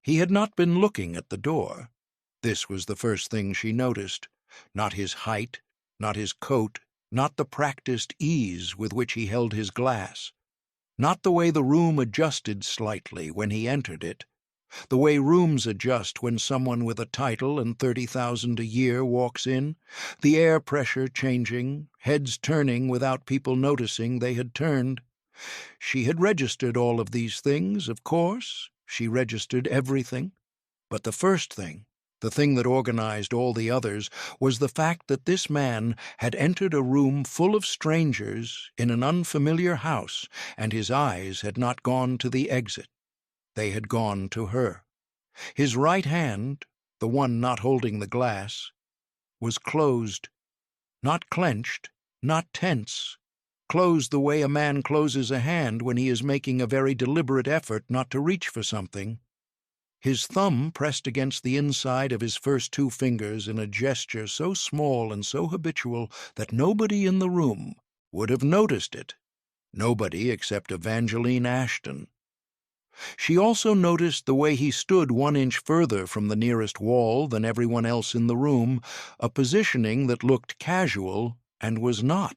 He had not been looking at the door. This was the first thing she noticed. Not his height, not his coat, not the practiced ease with which he held his glass. Not the way the room adjusted slightly when he entered it. The way rooms adjust when someone with a title and 30,000 a year walks in, the air pressure changing, heads turning without people noticing they had turned. She had registered all of these things, of course. She registered everything. But the first thing, the thing that organized all the others, was the fact that this man had entered a room full of strangers in an unfamiliar house, and his eyes had not gone to the exit. They had gone to her. His right hand, the one not holding the glass, was closed. Not clenched, not tense. Closed the way a man closes a hand when he is making a very deliberate effort not to reach for something. His thumb pressed against the inside of his first two fingers in a gesture so small and so habitual that nobody in the room would have noticed it. Nobody except Evangeline Ashton. She also noticed the way he stood 1 inch further from the nearest wall than everyone else in the room, a positioning that looked casual and was not.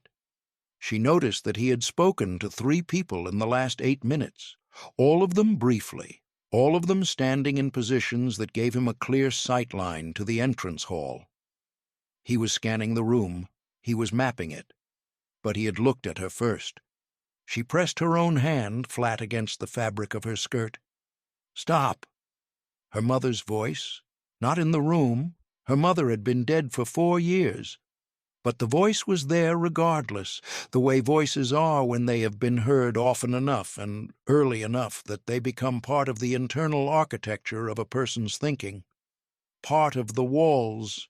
She noticed that he had spoken to 3 people in the last 8 minutes, all of them briefly, all of them standing in positions that gave him a clear sight line to the entrance hall. He was scanning the room, he was mapping it, but he had looked at her first. She pressed her own hand flat against the fabric of her skirt. "Stop!" Her mother's voice, not in the room. Her mother had been dead for 4 years. But the voice was there regardless, the way voices are when they have been heard often enough and early enough that they become part of the internal architecture of a person's thinking. Part of the walls.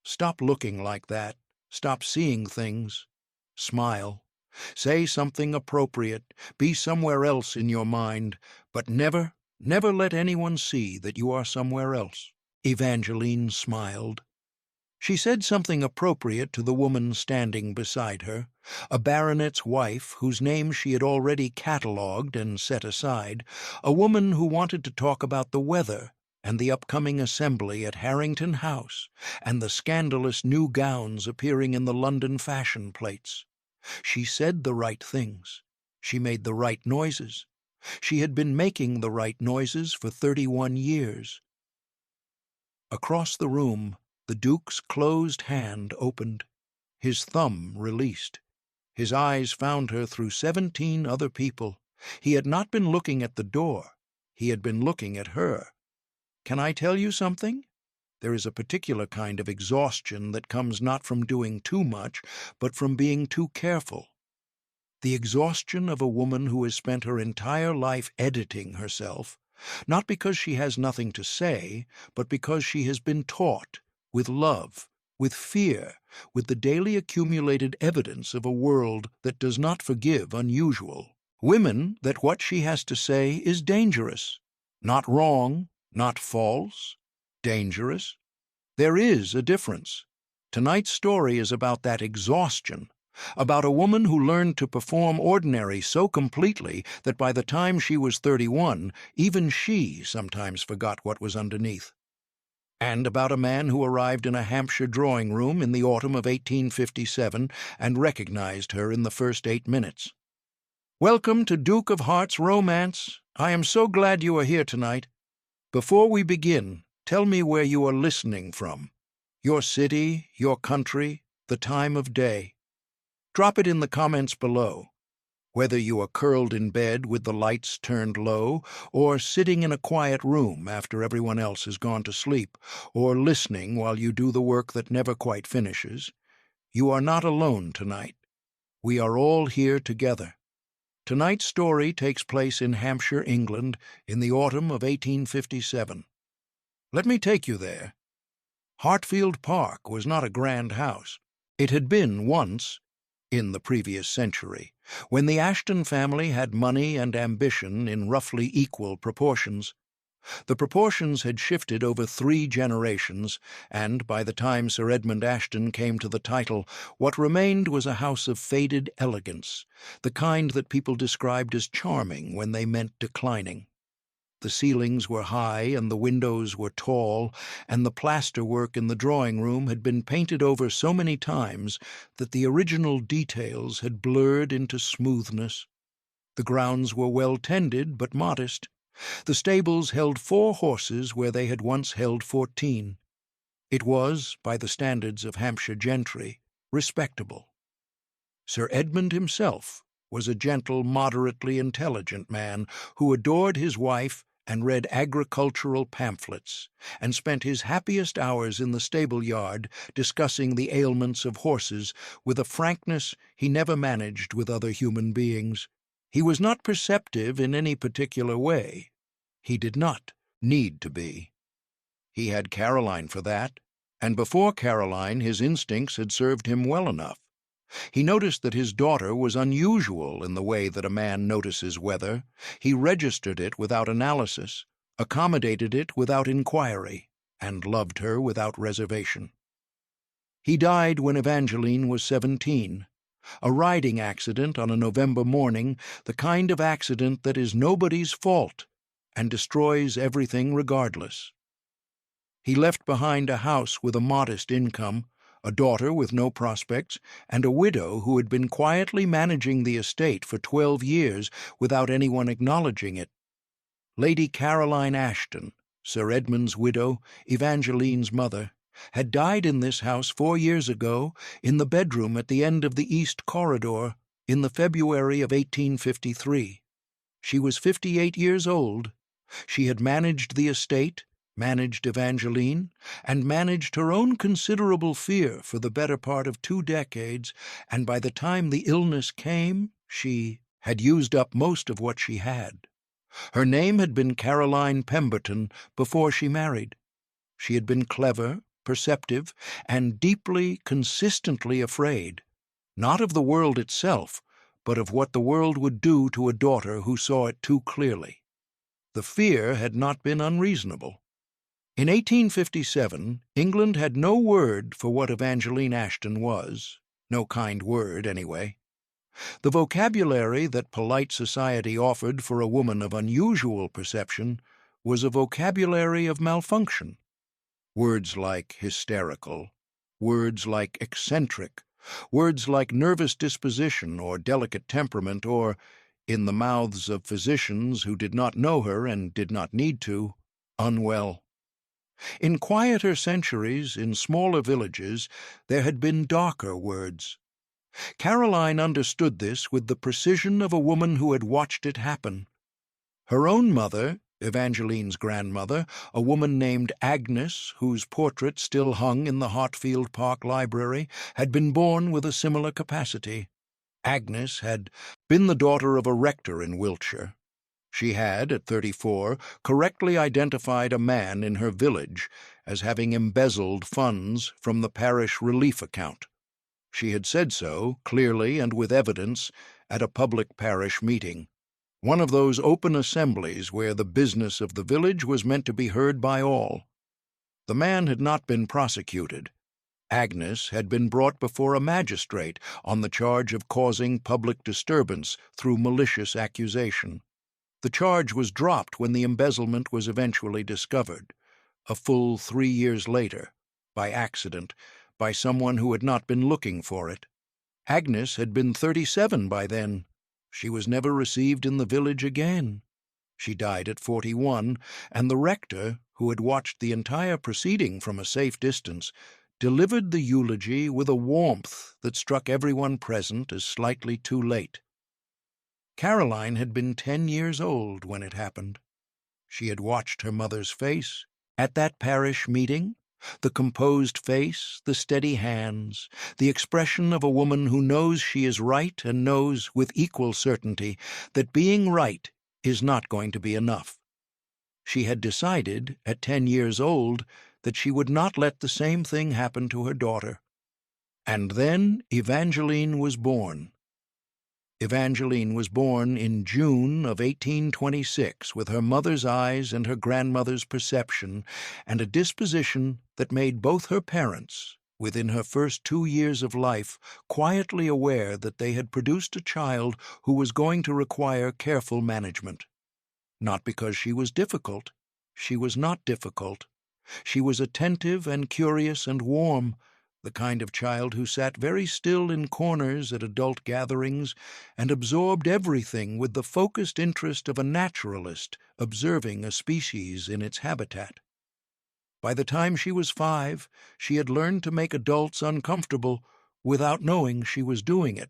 Stop looking like that. Stop seeing things. Smile. Say something appropriate. Be somewhere else in your mind, but never, never let anyone see that you are somewhere else. Evangeline smiled. She said something appropriate to the woman standing beside her, a baronet's wife whose name she had already catalogued and set aside, a woman who wanted to talk about the weather and the upcoming assembly at Harrington House and the scandalous new gowns appearing in the London fashion plates. She said the right things. She made the right noises. She had been making the right noises for 31 years. Across the room, the Duke's closed hand opened. His thumb released. His eyes found her through 17 other people. He had not been looking at the door. He had been looking at her. "Can I tell you something? There is a particular kind of exhaustion that comes not from doing too much, but from being too careful. The exhaustion of a woman who has spent her entire life editing herself, not because she has nothing to say, but because she has been taught, with love, with fear, with the daily accumulated evidence of a world that does not forgive unusual. Women that what she has to say is dangerous. Not wrong, not false. Dangerous. There is a difference. Tonight's story is about that exhaustion, about a woman who learned to perform ordinary so completely that by the time she was 31, even she sometimes forgot what was underneath. And about a man who arrived in a Hampshire drawing room in the autumn of 1857 and recognized her in the first 8 minutes. "Welcome to Duke of Hearts Romance. I am so glad you are here tonight. Before we begin, tell me where you are listening from. Your city, your country, the time of day. Drop it in the comments below. Whether you are curled in bed with the lights turned low, or sitting in a quiet room after everyone else has gone to sleep, or listening while you do the work that never quite finishes, you are not alone tonight. We are all here together. Tonight's story takes place in Hampshire, England, in the autumn of 1857. Let me take you there. Hartfield Park was not a grand house. It had been once, in the previous century, when the Ashton family had money and ambition in roughly equal proportions. The proportions had shifted over 3 generations, and by the time Sir Edmund Ashton came to the title, what remained was a house of faded elegance, the kind that people described as charming when they meant declining. The ceilings were high and the windows were tall, and the plasterwork in the drawing-room had been painted over so many times that the original details had blurred into smoothness. The grounds were well tended but modest. The stables held 4 horses where they had once held 14. It was, by the standards of Hampshire gentry, respectable. Sir Edmund himself was a gentle, moderately intelligent man who adored his wife and read agricultural pamphlets, and spent his happiest hours in the stable-yard discussing the ailments of horses with a frankness he never managed with other human beings. He was not perceptive in any particular way. He did not need to be. He had Caroline for that, and before Caroline his instincts had served him well enough. He noticed that his daughter was unusual in the way that a man notices weather. He registered it without analysis, accommodated it without inquiry, and loved her without reservation. He died when Evangeline was 17. A riding accident on a November morning, the kind of accident that is nobody's fault and destroys everything regardless. He left behind a house with a modest income, a daughter with no prospects, and a widow who had been quietly managing the estate for 12 years without anyone acknowledging it. Lady Caroline Ashton, Sir Edmund's widow, Evangeline's mother, had died in this house 4 years ago, in the bedroom at the end of the east corridor, in the February of 1853. She was 58 years old. She had managed the estate, managed Evangeline, and managed her own considerable fear for the better part of 2 decades, and by the time the illness came, she had used up most of what she had. Her name had been Caroline Pemberton before she married. She had been clever, perceptive, and deeply, consistently afraid, not of the world itself, but of what the world would do to a daughter who saw it too clearly. The fear had not been unreasonable. In 1857, England had no word for what Evangeline Ashton was, no kind word, anyway. The vocabulary that polite society offered for a woman of unusual perception was a vocabulary of malfunction. Words like hysterical, words like eccentric, words like nervous disposition or delicate temperament, or, in the mouths of physicians who did not know her and did not need to, unwell. In quieter centuries, in smaller villages, there had been darker words. Caroline understood this with the precision of a woman who had watched it happen. Her own mother, Evangeline's grandmother, a woman named Agnes, whose portrait still hung in the Hartfield Park Library, had been born with a similar capacity. Agnes had been the daughter of a rector in Wiltshire. She had, at 34, correctly identified a man in her village as having embezzled funds from the parish relief account. She had said so, clearly and with evidence, at a public parish meeting, one of those open assemblies where the business of the village was meant to be heard by all. The man had not been prosecuted. Agnes had been brought before a magistrate on the charge of causing public disturbance through malicious accusation. The charge was dropped when the embezzlement was eventually discovered, a full 3 years later, by accident, by someone who had not been looking for it. Agnes had been 37 by then. She was never received in the village again. She died at 41, and the rector, who had watched the entire proceeding from a safe distance, delivered the eulogy with a warmth that struck everyone present as slightly too late. Caroline had been 10 years old when it happened. She had watched her mother's face at that parish meeting, the composed face, the steady hands, the expression of a woman who knows she is right and knows with equal certainty that being right is not going to be enough. She had decided, at 10 years old, that she would not let the same thing happen to her daughter. And then Evangeline was born. Evangeline was born in June of 1826 with her mother's eyes and her grandmother's perception and a disposition that made both her parents, within her first 2 years of life, quietly aware that they had produced a child who was going to require careful management. Not because she was difficult. She was not difficult. She was attentive and curious and warm, the kind of child who sat very still in corners at adult gatherings and absorbed everything with the focused interest of a naturalist observing a species in its habitat. By the time she was 5, she had learned to make adults uncomfortable without knowing she was doing it.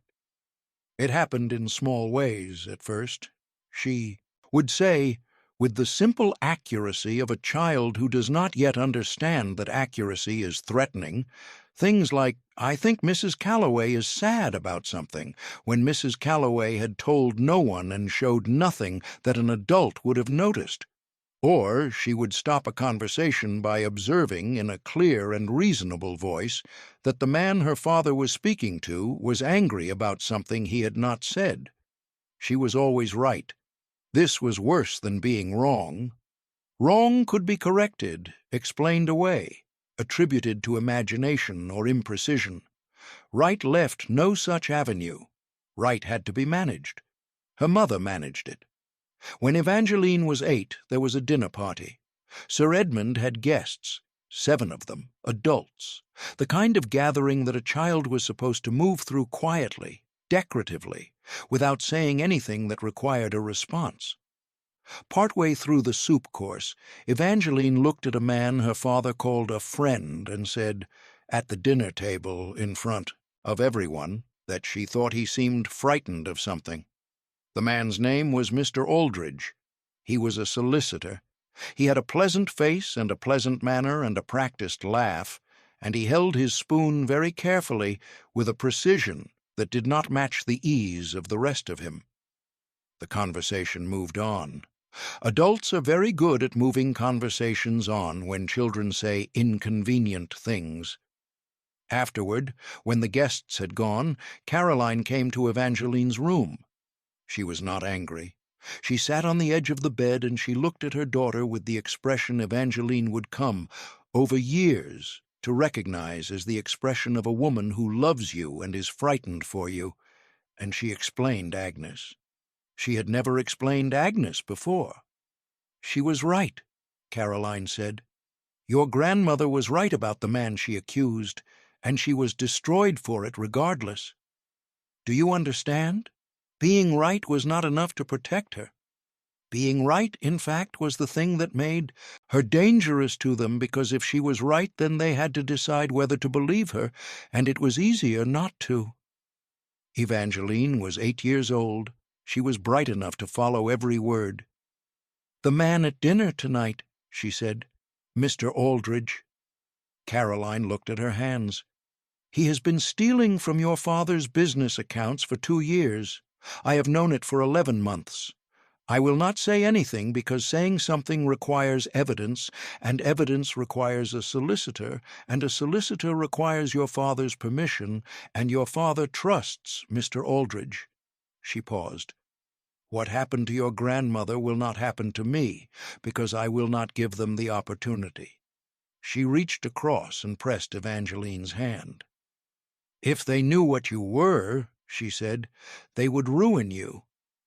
It happened in small ways at first. She would say, with the simple accuracy of a child who does not yet understand that accuracy is threatening, things like, "I think Mrs. Calloway is sad about something," when Mrs. Calloway had told no one and showed nothing that an adult would have noticed. Or she would stop a conversation by observing in a clear and reasonable voice that the man her father was speaking to was angry about something he had not said. She was always right. This was worse than being wrong. Wrong could be corrected, explained away, attributed to imagination or imprecision. Right left no such avenue. Right had to be managed. Her mother managed it. When Evangeline was 8, there was a dinner party. Sir Edmund had guests, 7 of them, adults, the kind of gathering that a child was supposed to move through quietly, decoratively, without saying anything that required a response. Partway through the soup course, Evangeline looked at a man her father called a friend and said, at the dinner table in front of everyone, that she thought he seemed frightened of something. The man's name was Mr. Aldridge. He was a solicitor. He had a pleasant face and a pleasant manner and a practiced laugh, and he held his spoon very carefully with a precision that did not match the ease of the rest of him. The conversation moved on. Adults are very good at moving conversations on when children say inconvenient things. Afterward, when the guests had gone, Caroline came to Evangeline's room. She was not angry. She sat on the edge of the bed and she looked at her daughter with the expression Evangeline would come, over years, to recognize as the expression of a woman who loves you and is frightened for you, and she explained Agnes. She had never explained Agnes before. "She was right," Caroline said. "Your grandmother was right about the man she accused, and she was destroyed for it regardless. Do you understand? Being right was not enough to protect her. Being right, in fact, was the thing that made her dangerous to them, because if she was right, then they had to decide whether to believe her, and it was easier not to." Evangeline was 8 years old. She was bright enough to follow every word. "The man at dinner tonight," she said. "Mr. Aldridge." Caroline looked at her hands. "He has been stealing from your father's business accounts for 2 years. I have known it for 11 months. I will not say anything because saying something requires evidence, and evidence requires a solicitor, and a solicitor requires your father's permission, and your father trusts Mr. Aldridge." She paused. "What happened to your grandmother will not happen to me, because I will not give them the opportunity." She reached across and pressed Evangeline's hand. "If they knew what you were," she said, "they would ruin you,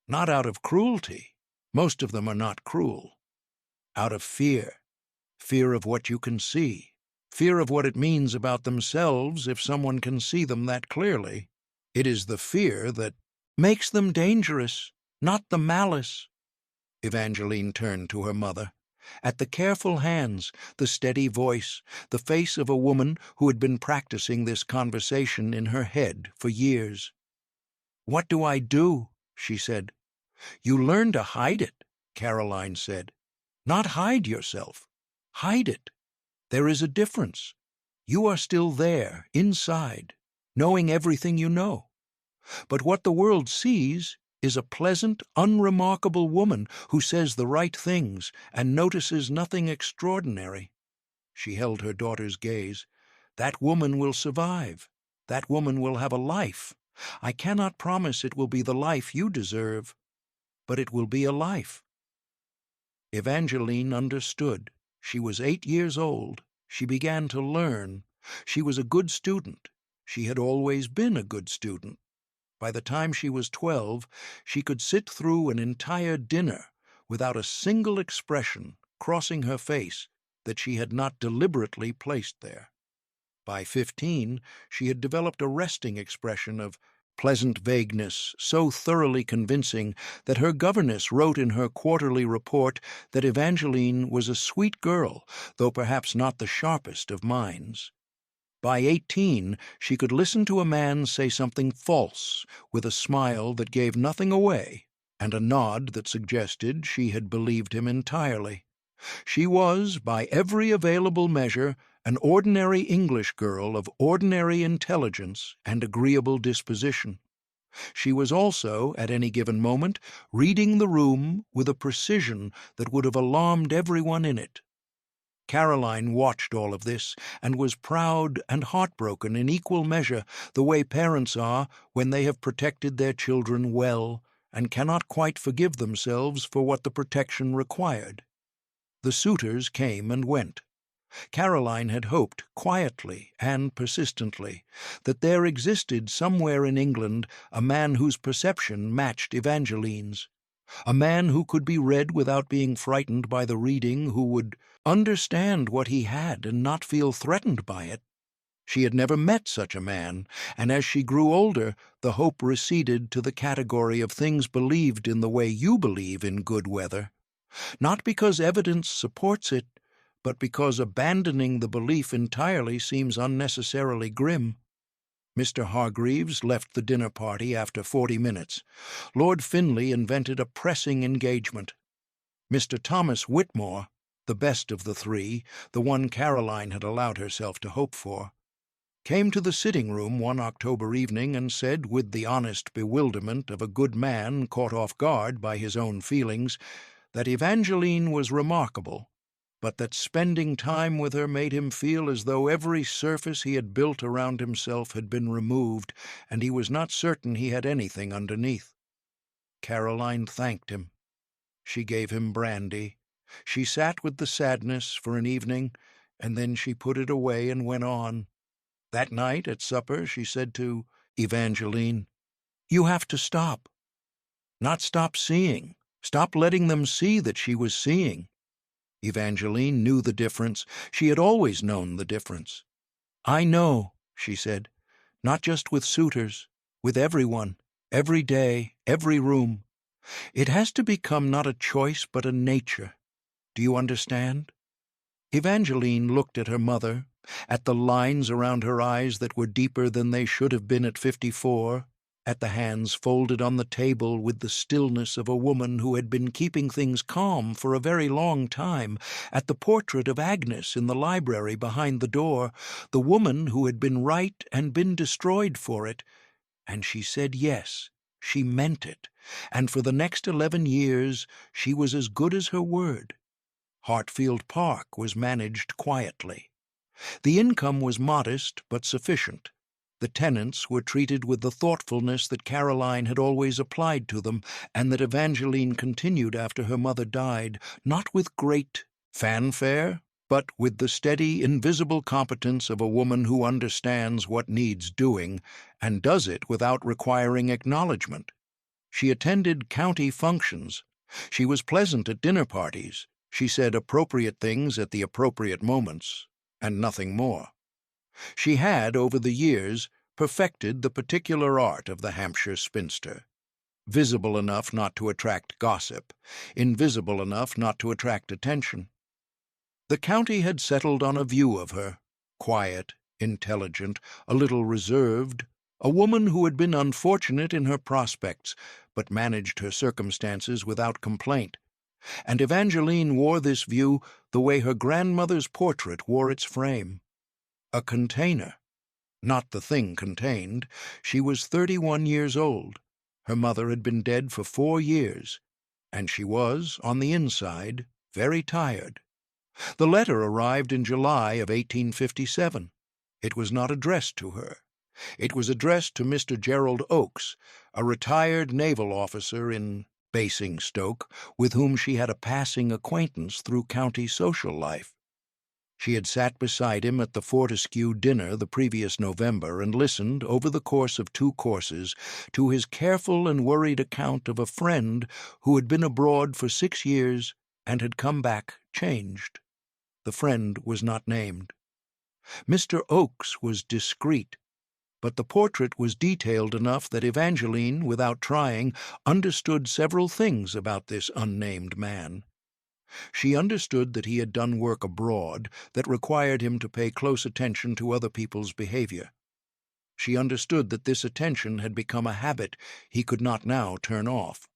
not out of cruelty. Most of them are not cruel. Out of fear. Fear of what you can see. Fear of what it means about themselves if someone can see them that clearly. It is the fear that makes them dangerous, not the malice." Evangeline turned to her mother. At the careful hands, the steady voice, the face of a woman who had been practicing this conversation in her head for years. "What do I do?" she said. "You learn to hide it," Caroline said. "Not hide yourself. Hide it. There is a difference. You are still there, inside, knowing everything you know. But what the world sees is a pleasant, unremarkable woman who says the right things and notices nothing extraordinary." She held her daughter's gaze. "That woman will survive. That woman will have a life. I cannot promise it will be the life you deserve, but it will be a life." Evangeline understood. She was 8 years old. She began to learn. She was a good student. She had always been a good student. By the time she was 12, she could sit through an entire dinner without a single expression crossing her face that she had not deliberately placed there. By 15, she had developed a resting expression of pleasant vagueness so thoroughly convincing that her governess wrote in her quarterly report that Evangeline was a sweet girl, though perhaps not the sharpest of minds. By 18, she could listen to a man say something false with a smile that gave nothing away and a nod that suggested she had believed him entirely. She was, by every available measure, an ordinary English girl of ordinary intelligence and agreeable disposition. She was also, at any given moment, reading the room with a precision that would have alarmed everyone in it. Caroline watched all of this and was proud and heartbroken in equal measure, the way parents are when they have protected their children well and cannot quite forgive themselves for what the protection required. The suitors came and went. Caroline had hoped, quietly and persistently, that there existed somewhere in England a man whose perception matched Evangeline's, a man who could be read without being frightened by the reading, who would understand what he had and not feel threatened by it. She had never met such a man, and as she grew older, the hope receded to the category of things believed in the way you believe in good weather. Not because evidence supports it, but because abandoning the belief entirely seems unnecessarily grim. Mr. Hargreaves left the dinner party after 40 minutes. Lord Finlay invented a pressing engagement. Mr. Thomas Whitmore, the best of the three, the one Caroline had allowed herself to hope for, came to the sitting-room one October evening and said, with the honest bewilderment of a good man caught off guard by his own feelings, that Evangeline was remarkable, but that spending time with her made him feel as though every surface he had built around himself had been removed, and he was not certain he had anything underneath. Caroline thanked him. She gave him brandy. She sat with the sadness for an evening, and then she put it away and went on. That night at supper she said to Evangeline, "You have to stop. Not stop seeing. Stop letting them see that she was seeing." Evangeline knew the difference. She had always known the difference. "I know," she said, "not just with suitors, with everyone, every day, every room. It has to become not a choice but a nature. Do you understand?" Evangeline looked at her mother, at the lines around her eyes that were deeper than they should have been at 54, at the hands folded on the table with the stillness of a woman who had been keeping things calm for a very long time, at the portrait of Agnes in the library behind the door, the woman who had been right and been destroyed for it, and she said yes, she meant it, and for the next 11 years she was as good as her word. Hartfield Park was managed quietly. The income was modest but sufficient. The tenants were treated with the thoughtfulness that Caroline had always applied to them, and that Evangeline continued after her mother died, not with great fanfare, but with the steady, invisible competence of a woman who understands what needs doing, and does it without requiring acknowledgment. She attended county functions. She was pleasant at dinner parties. She said appropriate things at the appropriate moments, and nothing more. She had, over the years, perfected the particular art of the Hampshire spinster, visible enough not to attract gossip, invisible enough not to attract attention. The county had settled on a view of her, quiet, intelligent, a little reserved, a woman who had been unfortunate in her prospects, but managed her circumstances without complaint. And Evangeline wore this view the way her grandmother's portrait wore its frame. A container, not the thing contained. She was 31 years old. Her mother had been dead for 4 years, and she was, on the inside, very tired. The letter arrived in July of 1857. It was not addressed to her. It was addressed to Mr. Gerald Oakes, a retired naval officer in Basingstoke, with whom she had a passing acquaintance through county social life. She had sat beside him at the Fortescue dinner the previous November and listened, over the course of 2 courses, to his careful and worried account of a friend who had been abroad for 6 years and had come back changed. The friend was not named. Mr. Oakes was discreet, but the portrait was detailed enough that Evangeline, without trying, understood several things about this unnamed man. She understood that he had done work abroad that required him to pay close attention to other people's behavior. She understood that this attention had become a habit he could not now turn off.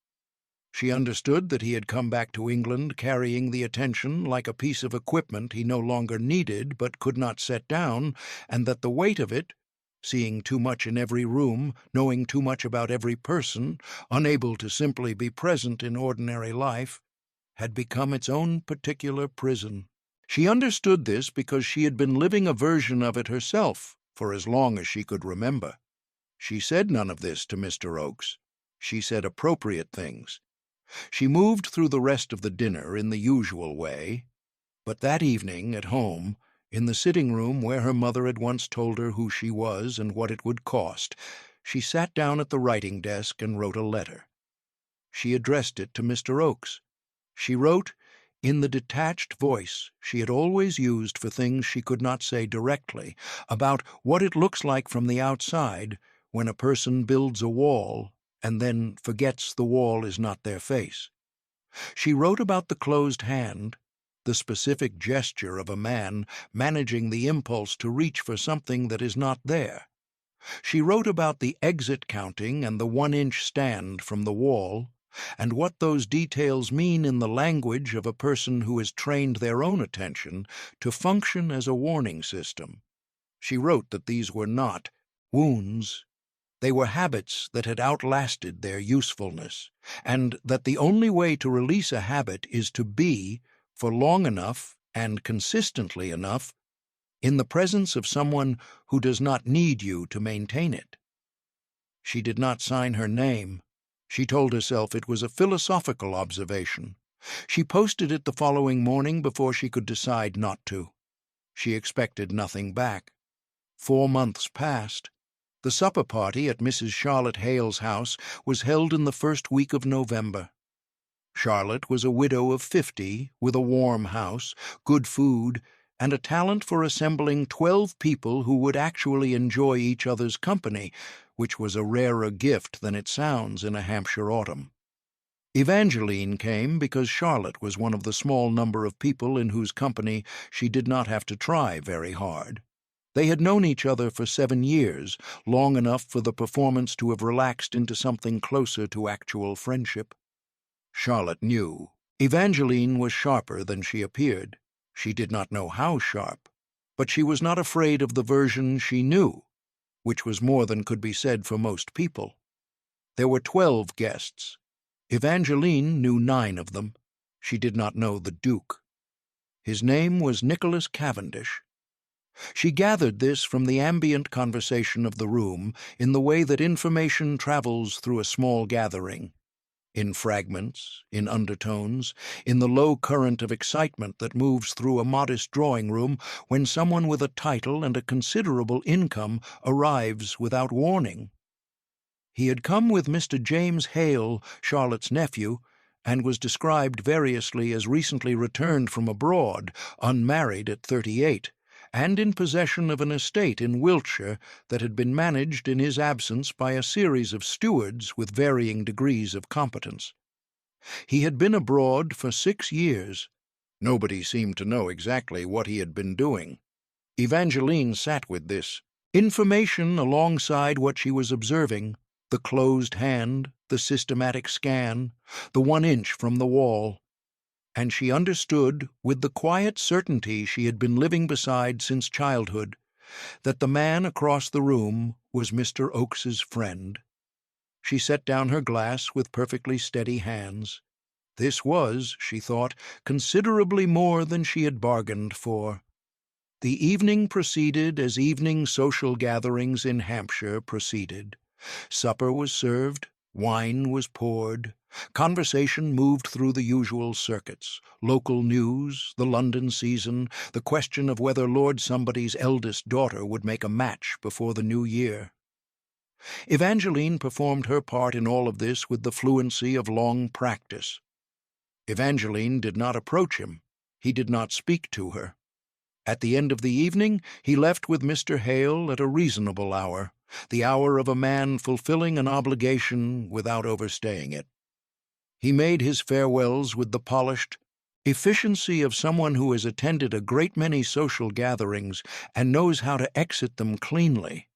She understood that he had come back to England carrying the attention like a piece of equipment he no longer needed but could not set down, and that the weight of it, seeing too much in every room, knowing too much about every person, unable to simply be present in ordinary life, had become its own particular prison. She understood this because she had been living a version of it herself for as long as she could remember. She said none of this to Mr. Oakes. She said appropriate things. She moved through the rest of the dinner in the usual way, but that evening, at home, in the sitting-room where her mother had once told her who she was and what it would cost, she sat down at the writing desk and wrote a letter. She addressed it to Mr. Oakes. She wrote, in the detached voice she had always used for things she could not say directly, about what it looks like from the outside when a person builds a wall and then forgets the wall is not their face. She wrote about the closed hand, the specific gesture of a man managing the impulse to reach for something that is not there. She wrote about the exit counting and the 1-inch stand from the wall, and what those details mean in the language of a person who has trained their own attention to function as a warning system. She wrote that these were not wounds. They were habits that had outlasted their usefulness, and that the only way to release a habit is to be, for long enough and consistently enough, in the presence of someone who does not need you to maintain it. She did not sign her name. She told herself it was a philosophical observation. She posted it the following morning before she could decide not to. She expected nothing back. 4 months passed. The supper party at Mrs. Charlotte Hale's house was held in the first week of November. Charlotte was a widow of 50, with a warm house, good food, and a talent for assembling 12 people who would actually enjoy each other's company, which was a rarer gift than it sounds in a Hampshire autumn. Evangeline came because Charlotte was one of the small number of people in whose company she did not have to try very hard. They had known each other for 7 years, long enough for the performance to have relaxed into something closer to actual friendship. Charlotte knew. Evangeline was sharper than she appeared. She did not know how sharp, but she was not afraid of the version she knew, which was more than could be said for most people. There were 12 guests. Evangeline knew 9 of them. She did not know the Duke. His name was Nicholas Cavendish. She gathered this from the ambient conversation of the room in the way that information travels through a small gathering. In fragments, in undertones, in the low current of excitement that moves through a modest drawing-room when someone with a title and a considerable income arrives without warning. He had come with Mr. James Hale, Charlotte's nephew, and was described variously as recently returned from abroad, unmarried at 38, and in possession of an estate in Wiltshire that had been managed in his absence by a series of stewards with varying degrees of competence. He had been abroad for 6 years. Nobody seemed to know exactly what he had been doing. Evangeline sat with this information alongside what she was observing, the closed hand, the systematic scan, the 1 inch from the wall, and she understood, with the quiet certainty she had been living beside since childhood, that the man across the room was Mr. Oakes's friend. She set down her glass with perfectly steady hands. This was, she thought, considerably more than she had bargained for. The evening proceeded as evening social gatherings in Hampshire proceeded. Supper was served, wine was poured, Conversation moved through the usual circuits: local news, the London season, the question of whether Lord Somebody's eldest daughter would make a match before the new year. Evangeline performed her part in all of this with the fluency of long practice. Evangeline did not approach him. He did not speak to her. At the end of the evening, he left with Mr. Hale at a reasonable hour, the hour of a man fulfilling an obligation without overstaying it. He made his farewells with the polished efficiency of someone who has attended a great many social gatherings and knows how to exit them cleanly.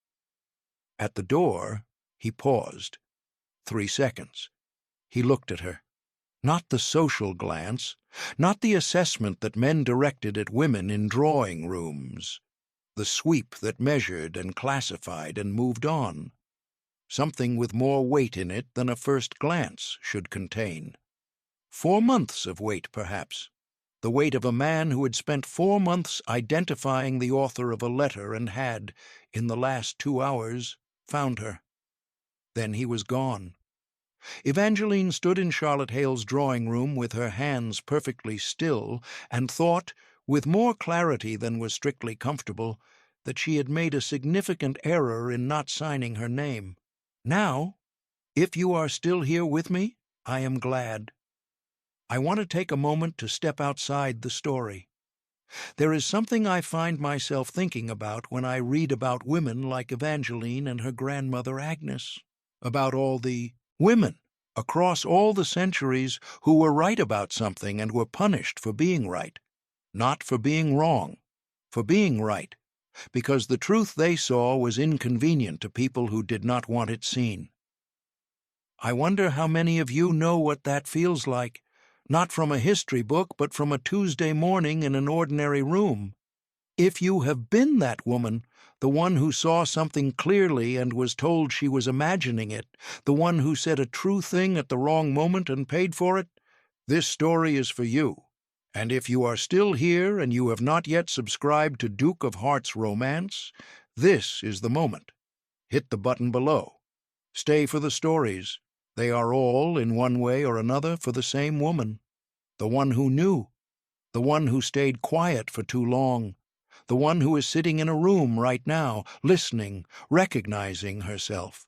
At the door, he paused. 3 seconds. He looked at her. Not the social glance, not the assessment that men directed at women in drawing rooms, the sweep that measured and classified and moved on. Something with more weight in it than a first glance should contain. 4 months of weight, perhaps. The weight of a man who had spent 4 months identifying the author of a letter and had, in the last 2 hours, found her. Then he was gone. Evangeline stood in Charlotte Hale's drawing-room with her hands perfectly still and thought, with more clarity than was strictly comfortable, that she had made a significant error in not signing her name. Now, if you are still here with me, I am glad. I want to take a moment to step outside the story. There is something I find myself thinking about when I read about women like Evangeline and her grandmother Agnes, about all the women across all the centuries who were right about something and were punished for being right, not for being wrong, for being right, because the truth they saw was inconvenient to people who did not want it seen. I wonder how many of you know what that feels like, not from a history book, but from a Tuesday morning in an ordinary room. If you have been that woman, the one who saw something clearly and was told she was imagining it, the one who said a true thing at the wrong moment and paid for it, this story is for you. And if you are still here and you have not yet subscribed to Duke of Hearts Romance, this is the moment. Hit the button below. Stay for the stories. They are all, in one way or another, for the same woman. The one who knew. The one who stayed quiet for too long. The one who is sitting in a room right now, listening, recognizing herself.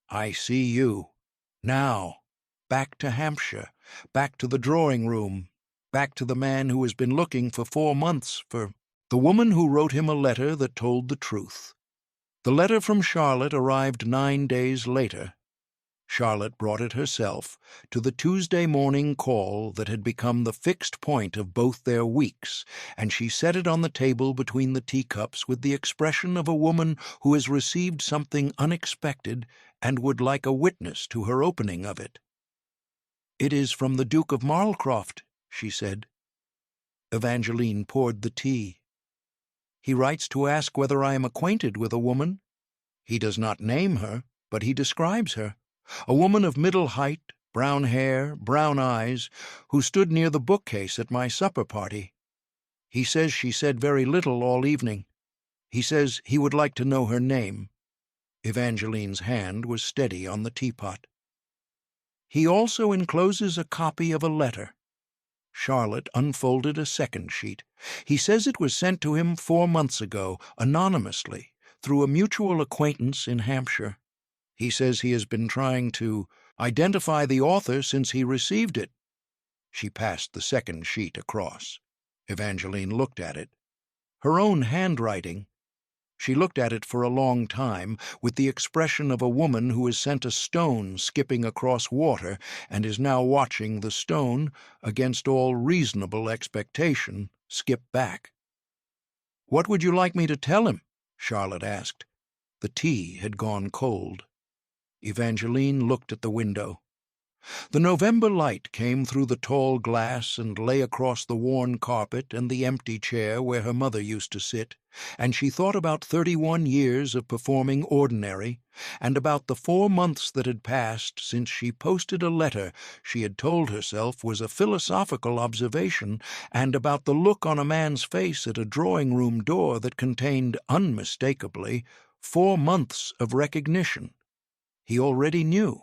I see you. Now, back to Hampshire, back to the drawing room, back to the man who has been looking for 4 months for the woman who wrote him a letter that told the truth. The letter from Charlotte arrived 9 days later. Charlotte brought it herself to the Tuesday morning call that had become the fixed point of both their weeks, and she set it on the table between the teacups with the expression of a woman who has received something unexpected and would like a witness to her opening of it. "It is from the Duke of Marlcroft," she said. Evangeline poured the tea. "He writes to ask whether I am acquainted with a woman. He does not name her, but he describes her. A woman of middle height, brown hair, brown eyes, who stood near the bookcase at my supper party. He says she said very little all evening. He says he would like to know her name." Evangeline's hand was steady on the teapot. "He also encloses a copy of a letter." Charlotte unfolded a second sheet. "He says it was sent to him 4 months ago, anonymously, through a mutual acquaintance in Hampshire. He says he has been trying to identify the author since he received it." She passed the second sheet across. Evangeline looked at it. Her own handwriting. She looked at it for a long time, with the expression of a woman who has sent a stone skipping across water and is now watching the stone, against all reasonable expectation, skip back. "What would you like me to tell him?" Charlotte asked. The tea had gone cold. Evangeline looked at the window. The November light came through the tall glass and lay across the worn carpet and the empty chair where her mother used to sit, and she thought about 31 years of performing ordinary, and about the 4 months that had passed since she posted a letter she had told herself was a philosophical observation, and about the look on a man's face at a drawing-room door that contained, unmistakably, 4 months of recognition. He already knew.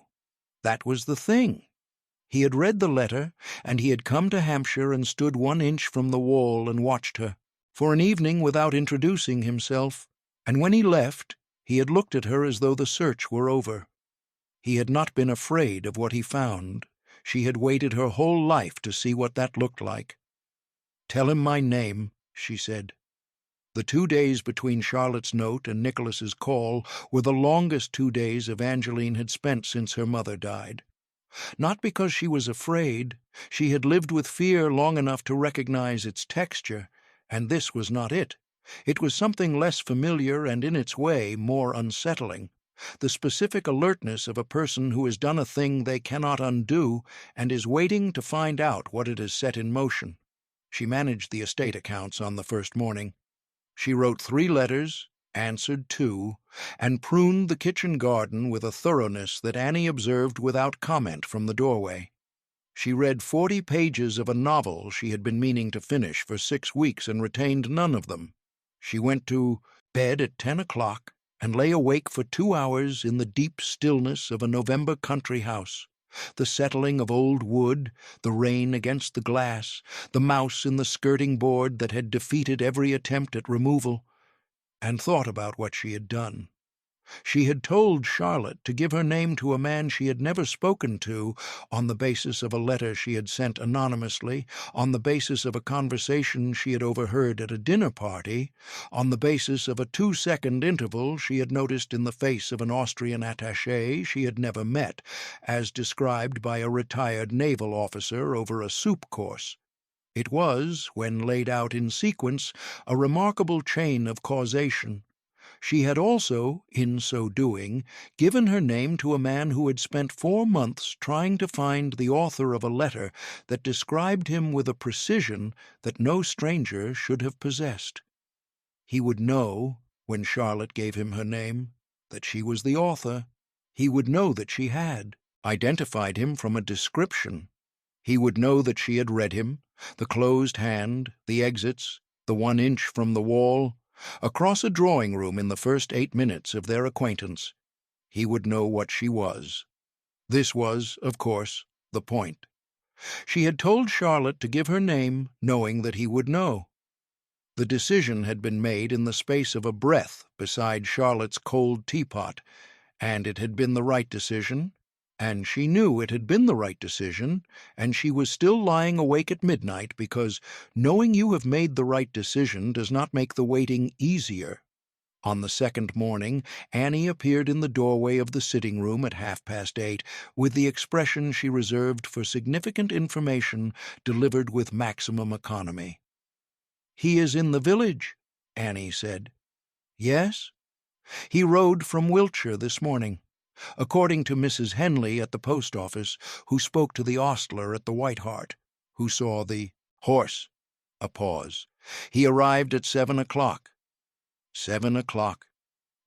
That was the thing. He had read the letter, and he had come to Hampshire and stood 1 inch from the wall and watched her, for an evening without introducing himself, and when he left, he had looked at her as though the search were over. He had not been afraid of what he found. She had waited her whole life to see what that looked like. "Tell him my name," she said. The 2 days between Charlotte's note and Nicholas's call were the longest 2 days Evangeline had spent since her mother died. Not because she was afraid. She had lived with fear long enough to recognize its texture, and this was not it. It was something less familiar and, in its way, more unsettling. The specific alertness of a person who has done a thing they cannot undo and is waiting to find out what it has set in motion. She managed the estate accounts on the first morning. She wrote 3 letters, answered 2, and pruned the kitchen garden with a thoroughness that Annie observed without comment from the doorway. She read 40 pages of a novel she had been meaning to finish for 6 weeks and retained none of them. She went to bed at 10 o'clock and lay awake for 2 hours in the deep stillness of a November country house. The settling of old wood, the rain against the glass, the mouse in the skirting board that had defeated every attempt at removal, and thought about what she had done. She had told Charlotte to give her name to a man she had never spoken to, on the basis of a letter she had sent anonymously, on the basis of a conversation she had overheard at a dinner party, on the basis of a 2-second interval she had noticed in the face of an Austrian attaché she had never met, as described by a retired naval officer over a soup course. It was, when laid out in sequence, a remarkable chain of causation. She had also, in so doing, given her name to a man who had spent 4 months trying to find the author of a letter that described him with a precision that no stranger should have possessed. He would know, when Charlotte gave him her name, that she was the author. He would know that she had identified him from a description. He would know that she had read him, the closed hand, the exits, the 1 inch from the wall, across a drawing-room in the first 8 minutes of their acquaintance. He would know what she was. This was, of course, the point. She had told Charlotte to give her name, knowing that he would know. The decision had been made in the space of a breath beside Charlotte's cold teapot, and it had been the right decision, and she knew it had been the right decision, and she was still lying awake at midnight because knowing you have made the right decision does not make the waiting easier. On the second morning, Annie appeared in the doorway of the sitting-room at 8:30, with the expression she reserved for significant information delivered with maximum economy. "He is in the village," Annie said. "Yes? He rode from Wiltshire this morning. According to Mrs. Henley at the post office, who spoke to the ostler at the White Hart, who saw the horse." A pause. "He arrived at 7 o'clock. 7 o'clock.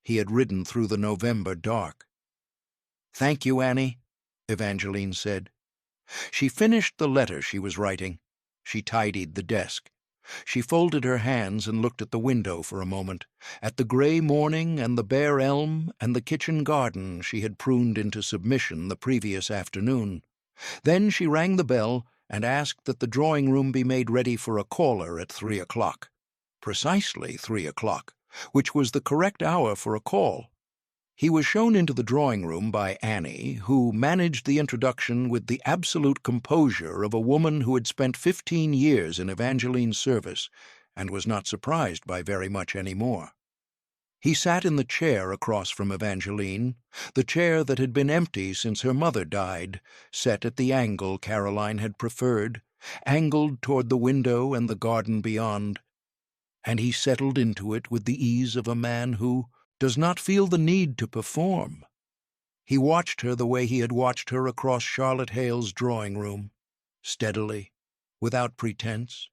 He had ridden through the November dark." "Thank you, Annie," Evangeline said. She finished the letter she was writing. She tidied the desk. She folded her hands and looked at the window for a moment, at the gray morning and the bare elm and the kitchen garden she had pruned into submission the previous afternoon. Then she rang the bell and asked that the drawing-room be made ready for a caller at 3 o'clock. Precisely 3 o'clock, which was the correct hour for a call. He was shown into the drawing-room by Annie, who managed the introduction with the absolute composure of a woman who had spent 15 years in Evangeline's service and was not surprised by very much any more. He sat in the chair across from Evangeline, the chair that had been empty since her mother died, set at the angle Caroline had preferred, angled toward the window and the garden beyond, and he settled into it with the ease of a man who does not feel the need to perform. He watched her the way he had watched her across Charlotte Hale's drawing-room, steadily, without pretense,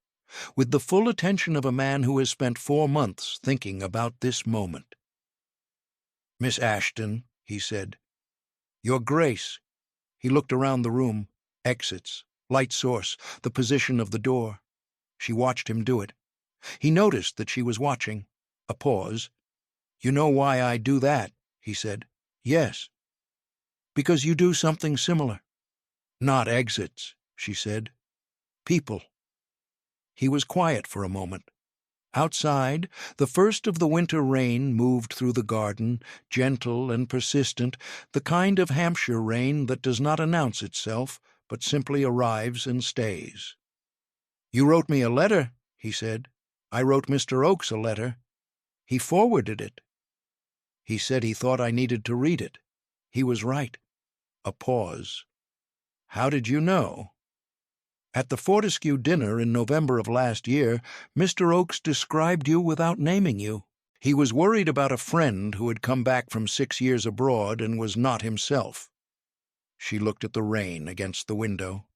with the full attention of a man who has spent 4 months thinking about this moment. "Miss Ashton," he said. "Your Grace." He looked around the room, exits, light source, the position of the door. She watched him do it. He noticed that she was watching. A pause. "You know why I do that," he said. "Yes." "Because you do something similar." Not exits, she said. People. He was quiet for a moment. Outside, the first of the winter rain moved through the garden, gentle and persistent, the kind of Hampshire rain that does not announce itself, but simply arrives and stays. "You wrote me a letter," he said. "I wrote Mr. Oakes a letter. He forwarded it. He said he thought I needed to read it. He was right." A pause. "How did you know?" "At the Fortescue dinner in November of last year, Mr. Oakes described you without naming you. He was worried about a friend who had come back from 6 years abroad and was not himself." She looked at the rain against the window.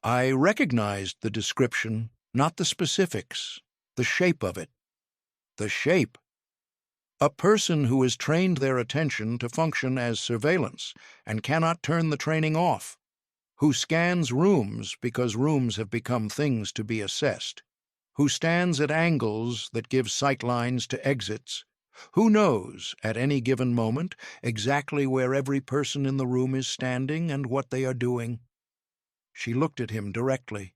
"I recognized the description, not the specifics, the shape of it." "The shape?" "A person who has trained their attention to function as surveillance and cannot turn the training off. Who scans rooms because rooms have become things to be assessed. Who stands at angles that give sightlines to exits. Who knows, at any given moment, exactly where every person in the room is standing and what they are doing." She looked at him directly.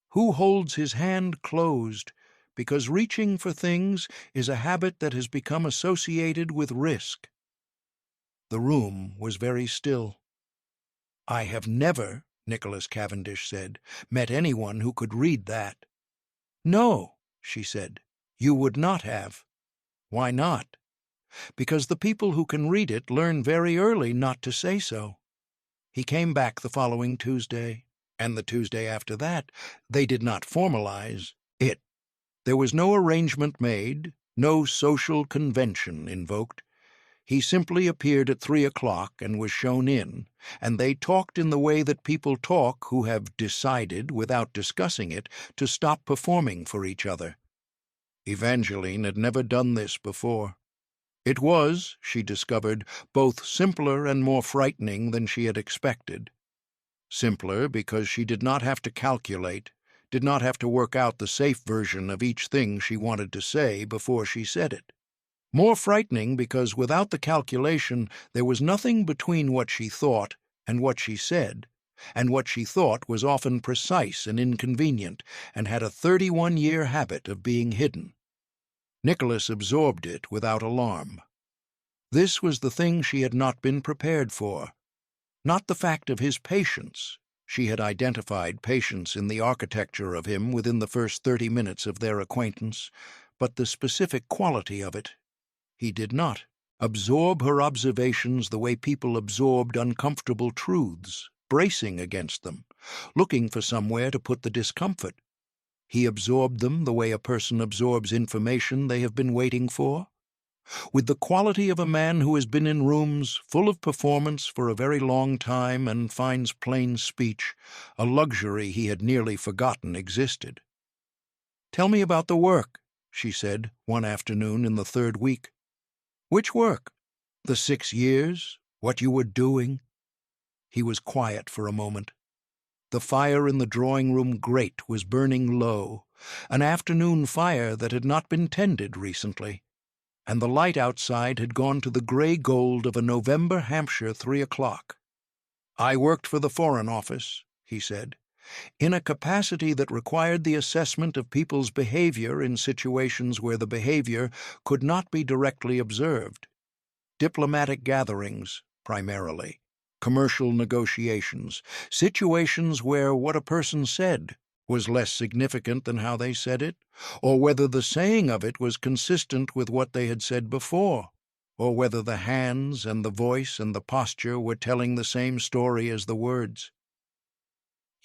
"Who holds his hand closed, because reaching for things is a habit that has become associated with risk." The room was very still. "I have never," Nicholas Cavendish said, "met anyone who could read that." "No," she said, "you would not have." "Why not?" "Because the people who can read it learn very early not to say so." He came back the following Tuesday, and the Tuesday after that. They did not formalize it. There was no arrangement made, no social convention invoked. He simply appeared at 3 o'clock and was shown in, and they talked in the way that people talk who have decided, without discussing it, to stop performing for each other. Evangeline had never done this before. It was, she discovered, both simpler and more frightening than she had expected. Simpler because she did not have to calculate, did not have to work out the safe version of each thing she wanted to say before she said it. More frightening because without the calculation there was nothing between what she thought and what she said, and what she thought was often precise and inconvenient, and had a 31-year habit of being hidden. Nicholas absorbed it without alarm. This was the thing she had not been prepared for. Not the fact of his patience. She had identified patience in the architecture of him within the first 30 minutes of their acquaintance, but the specific quality of it. He did not absorb her observations the way people absorbed uncomfortable truths, bracing against them, looking for somewhere to put the discomfort. He absorbed them the way a person absorbs information they have been waiting for, with the quality of a man who has been in rooms full of performance for a very long time and finds plain speech a luxury he had nearly forgotten existed. "Tell me about the work," she said one afternoon in the 3rd week. "Which work? The 6 years? What you were doing?" He was quiet for a moment. The fire in the drawing-room grate was burning low, an afternoon fire that had not been tended recently, and the light outside had gone to the gray gold of a November Hampshire 3 o'clock. "I worked for the Foreign Office," he said, "in a capacity that required the assessment of people's behavior in situations where the behavior could not be directly observed. Diplomatic gatherings, primarily, commercial negotiations, situations where what a person said was less significant than how they said it, or whether the saying of it was consistent with what they had said before, or whether the hands and the voice and the posture were telling the same story as the words."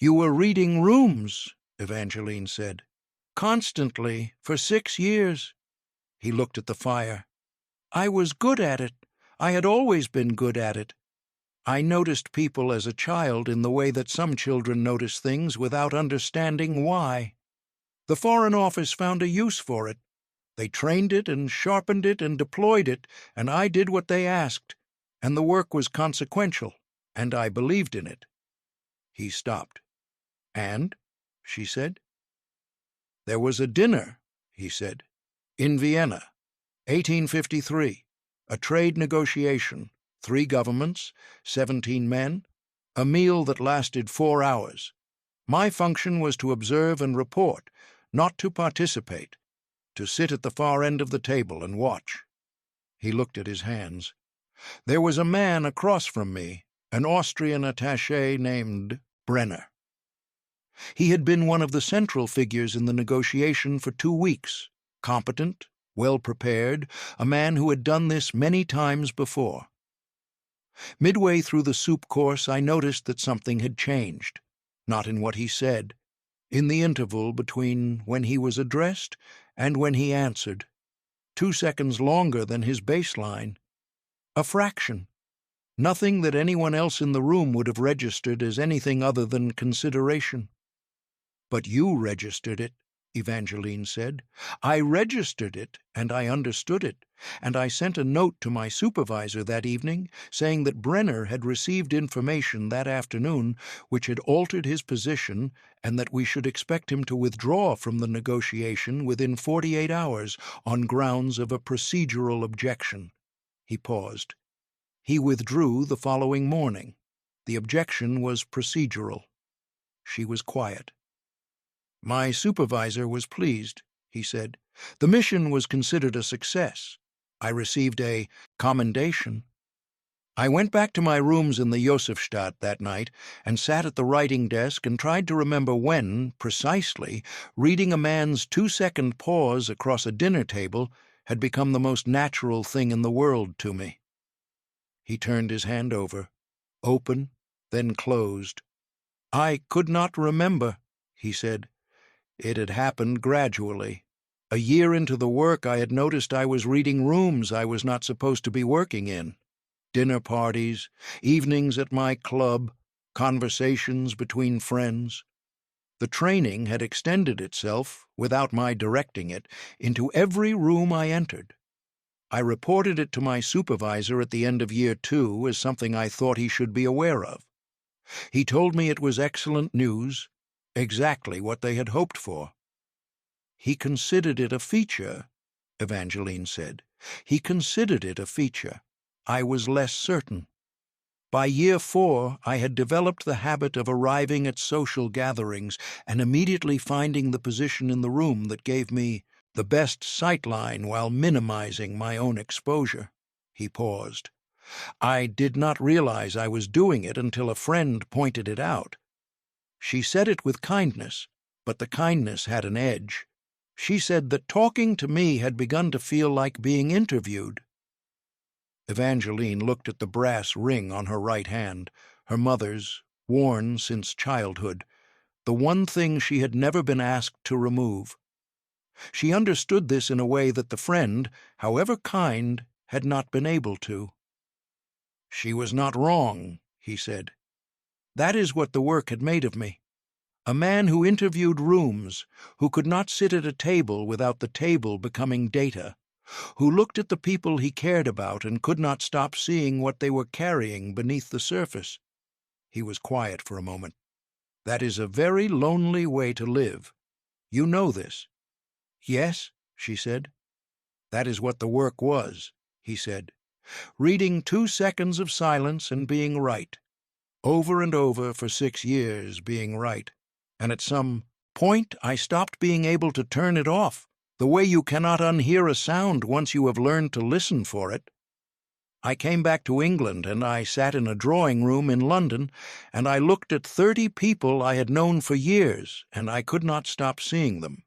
"You were reading rooms," Evangeline said. "Constantly, for 6 years." He looked at the fire. "I was good at it. I had always been good at it. I noticed people as a child in the way that some children notice things without understanding why. The Foreign Office found a use for it. They trained it and sharpened it and deployed it, and I did what they asked, and the work was consequential, and I believed in it." He stopped. "And?" she said. "There was a dinner," he said, "in Vienna, 1853, a trade negotiation, 3 governments, 17 men, A meal that lasted 4 hours. My function was to observe and report, not to participate, to sit at the far end of the table and watch. He looked at his hands. There was a man across from me, an Austrian attaché named Brenner. He had been one of the central figures in the negotiation for 2 weeks, competent, well-prepared, a man who had done this many times before. Midway through the soup course, I noticed that something had changed, not in what he said, in the interval between when he was addressed and when he answered, 2 seconds longer than his baseline. A fraction. Nothing that anyone else in the room would have registered as anything other than consideration. But you registered it, Evangeline said. I registered it, and I understood it, and I sent a note to my supervisor that evening saying that Brenner had received information that afternoon which had altered his position and that we should expect him to withdraw from the negotiation within 48 hours on grounds of a procedural objection. He paused. He withdrew the following morning. The objection was procedural. She was quiet. My supervisor was pleased, he said. The mission was considered a success. I received a commendation. I went back to my rooms in the Josefstadt that night and sat at the writing desk and tried to remember when, precisely, reading a man's 2-second pause across a dinner table had become the most natural thing in the world to me. He turned his hand over, open, then closed. I could not remember, he said. It had happened gradually. A year into the work, I had noticed I was reading rooms I was not supposed to be working in. Dinner parties, evenings at my club, conversations between friends. The training had extended itself, without my directing it, into every room I entered. I reported it to my supervisor at the end of year 2 as something I thought he should be aware of. He told me it was excellent news, exactly what they had hoped for. He considered it a feature, Evangeline said. He considered it a feature. I was less certain. By year 4, I had developed the habit of arriving at social gatherings and immediately finding the position in the room that gave me the best sightline while minimizing my own exposure. He paused. I did not realize I was doing it until a friend pointed it out. She said it with kindness, but the kindness had an edge. She said that talking to me had begun to feel like being interviewed. Evangeline looked at the brass ring on her right hand, her mother's, worn since childhood, the one thing she had never been asked to remove. She understood this in a way that the friend, however kind, had not been able to. She was not wrong, he said. That is what the work had made of me. A man who interviewed rooms, who could not sit at a table without the table becoming data, who looked at the people he cared about and could not stop seeing what they were carrying beneath the surface. He was quiet for a moment. That is a very lonely way to live. You know this. Yes, she said. That is what the work was, he said. Reading 2 seconds of silence and being right. Over and over for 6 years being right. And at some point I stopped being able to turn it off, the way you cannot unhear a sound once you have learned to listen for it. I came back to England and I sat in a drawing room in London and I looked at 30 people I had known for years and I could not stop seeing them.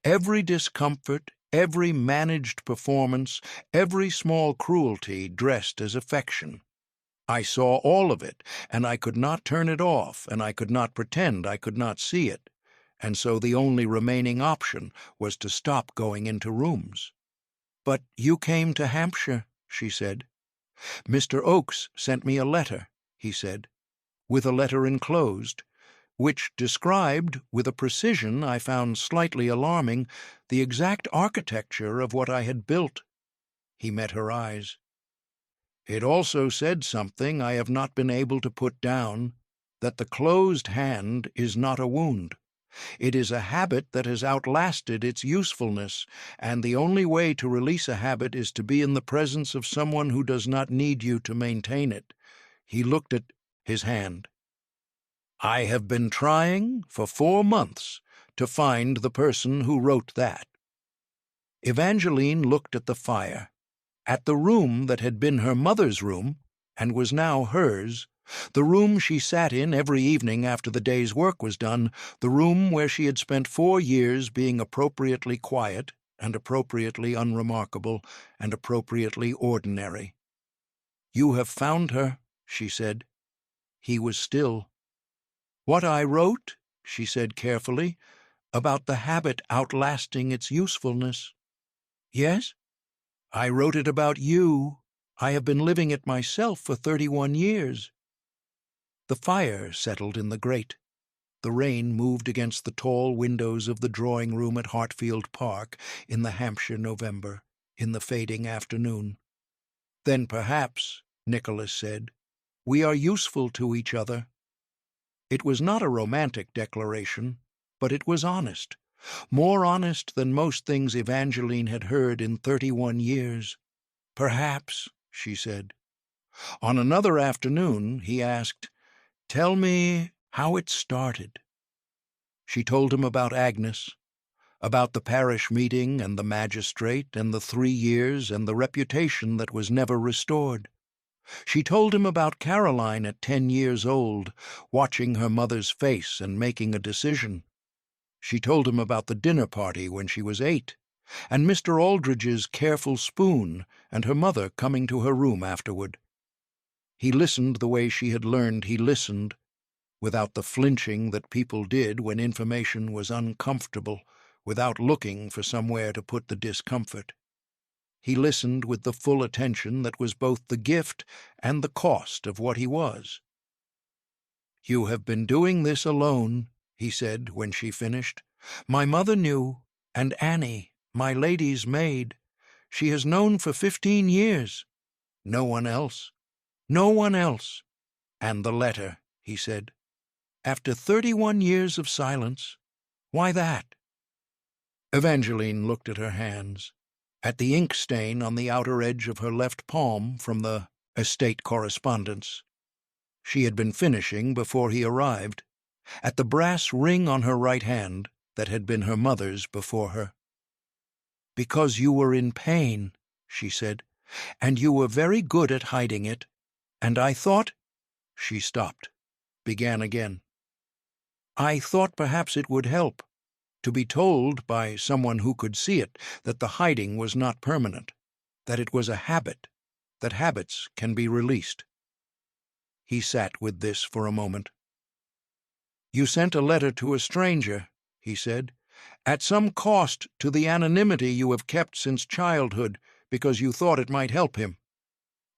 Every discomfort, every managed performance, every small cruelty dressed as affection. I saw all of it, and I could not turn it off, and I could not pretend I could not see it, and so the only remaining option was to stop going into rooms. But you came to Hampshire, she said. Mr. Oakes sent me a letter, he said, with a letter enclosed, which described, with a precision I found slightly alarming, the exact architecture of what I had built. He met her eyes. It also said something I have not been able to put down, that the closed hand is not a wound. It is a habit that has outlasted its usefulness, and the only way to release a habit is to be in the presence of someone who does not need you to maintain it. He looked at his hand. I have been trying for 4 months to find the person who wrote that." Evangeline looked at the fire, at the room that had been her mother's room and was now hers, the room she sat in every evening after the day's work was done, the room where she had spent 4 years being appropriately quiet and appropriately unremarkable and appropriately ordinary. "You have found her," she said. He was still. "What I wrote," she said carefully, "about the habit outlasting its usefulness." "Yes? I wrote it about you. I have been living it myself for 31 years. The fire settled in the grate. The rain moved against the tall windows of the drawing-room at Hartfield Park in the Hampshire November, in the fading afternoon. "Then perhaps," Nicholas said, "we are useful to each other." It was not a romantic declaration, but it was honest, more honest than most things Evangeline had heard in 31 years. "Perhaps," she said. On another afternoon he asked, "Tell me how it started." She told him about Agnes, about the parish meeting and the magistrate and the 3 years and the reputation that was never restored. She told him about Caroline at 10 years old, watching her mother's face and making a decision. She told him about the dinner party when she was 8, and Mr. Aldridge's careful spoon and her mother coming to her room afterward. He listened the way she had learned he listened, without the flinching that people did when information was uncomfortable, without looking for somewhere to put the discomfort. He listened with the full attention that was both the gift and the cost of what he was. "You have been doing this alone," he said when she finished. "My mother knew, and Annie, my lady's maid. She has known for 15 years. No one else. No one else. And the letter," he said. "After 31 years of silence. Why that?" Evangeline looked at her hands, at the ink stain on the outer edge of her left palm from the estate correspondence. She had been finishing before he arrived, at the brass ring on her right hand that had been her mother's before her. "Because you were in pain," she said, "and you were very good at hiding it, and I thought—" She stopped, began again. "I thought perhaps it would help, to be told by someone who could see it that the hiding was not permanent, that it was a habit, that habits can be released." He sat with this for a moment. "You sent a letter to a stranger," he said, "at some cost to the anonymity you have kept since childhood because you thought it might help him.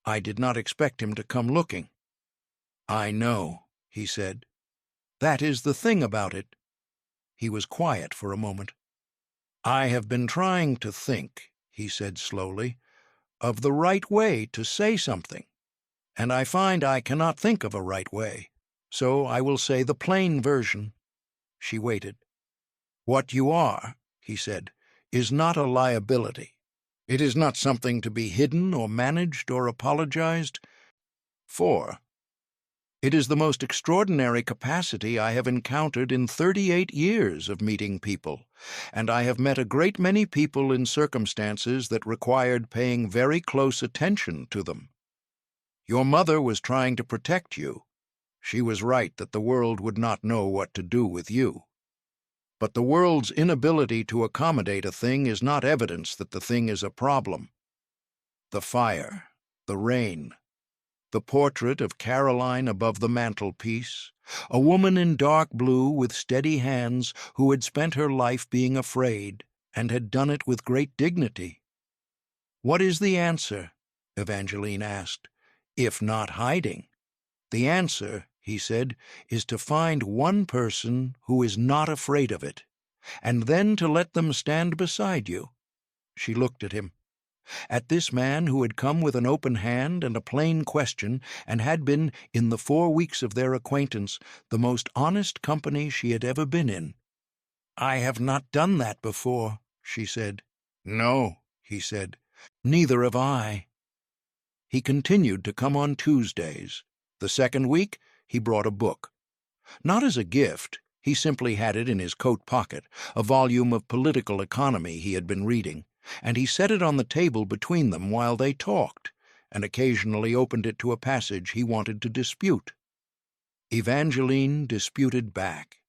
I did not expect him to come looking." "I know," he said. "That is the thing about it." He was quiet for a moment. "I have been trying to think," he said slowly, "of the right way to say something, and I find I cannot think of a right way, so I will say the plain version." She waited. "What you are," he said, "is not a liability. It is not something to be hidden or managed or apologized for. It is the most extraordinary capacity I have encountered in 38 years of meeting people, and I have met a great many people in circumstances that required paying very close attention to them. Your mother was trying to protect you. She was right that the world would not know what to do with you. But the world's inability to accommodate a thing is not evidence that the thing is a problem. The fire, the rain, the portrait of Caroline above the mantelpiece, a woman in dark blue with steady hands who had spent her life being afraid and had done it with great dignity. "What is the answer?" Evangeline asked, "if not hiding?" "The answer," he said, "is to find one person who is not afraid of it, and then to let them stand beside you." She looked at him, at this man who had come with an open hand and a plain question, and had been, in the 4 weeks of their acquaintance, the most honest company she had ever been in. "I have not done that before," she said. "No," he said, "neither have I." He continued to come on Tuesdays. The second week he brought a book. Not as a gift, he simply had it in his coat pocket, a volume of political economy he had been reading, and he set it on the table between them while they talked, and occasionally opened it to a passage he wanted to dispute. Evangeline disputed back.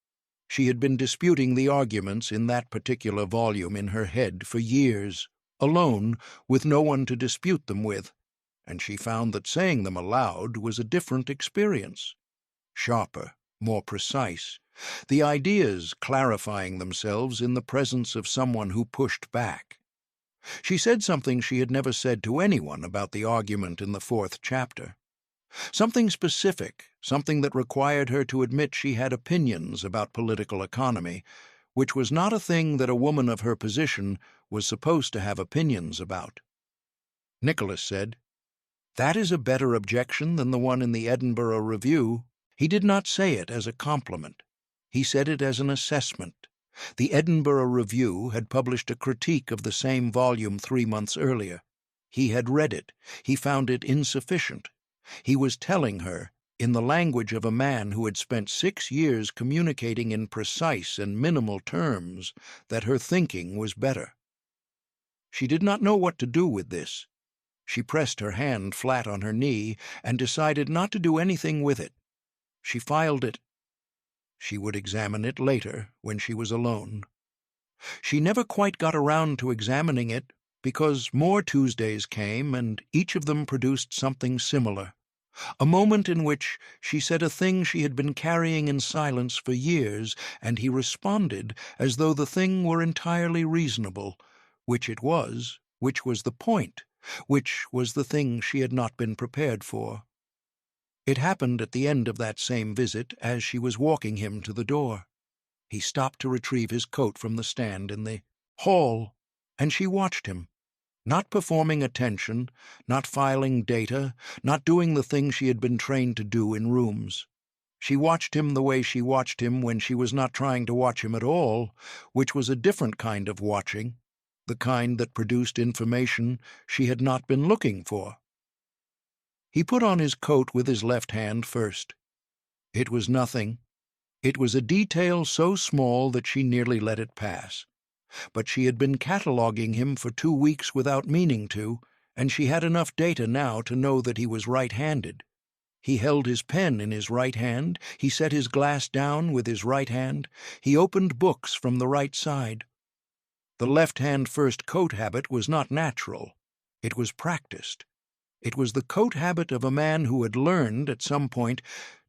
She had been disputing the arguments in that particular volume in her head for years, alone, with no one to dispute them with, and she found that saying them aloud was a different experience. Sharper, more precise, the ideas clarifying themselves in the presence of someone who pushed back. She said something she had never said to anyone about the argument in the 4th chapter. Something specific, something that required her to admit she had opinions about political economy, which was not a thing that a woman of her position was supposed to have opinions about. Nicholas said, "That is a better objection than the one in the Edinburgh Review." He did not say it as a compliment. He said it as an assessment. The Edinburgh Review had published a critique of the same volume 3 months earlier. He had read it. He found it insufficient. He was telling her, in the language of a man who had spent 6 years communicating in precise and minimal terms, that her thinking was better. She did not know what to do with this. She pressed her hand flat on her knee and decided not to do anything with it. She filed it. She would examine it later when she was alone. She never quite got around to examining it because more Tuesdays came and each of them produced something similar. A moment in which she said a thing she had been carrying in silence for years, and he responded as though the thing were entirely reasonable, which it was, which was the point, which was the thing she had not been prepared for. It happened at the end of that same visit as she was walking him to the door. He stopped to retrieve his coat from the stand in the hall, and she watched him. Not performing attention, not filing data, not doing the thing she had been trained to do in rooms. She watched him the way she watched him when she was not trying to watch him at all, which was a different kind of watching, the kind that produced information she had not been looking for. He put on his coat with his left hand first. It was nothing. It was a detail so small that she nearly let it pass. But she had been cataloguing him for 2 weeks without meaning to, and she had enough data now to know that he was right-handed. He held his pen in his right hand, he set his glass down with his right hand, he opened books from the right side. The left-hand first coat habit was not natural. It was practiced. It was the coat habit of a man who had learned, at some point,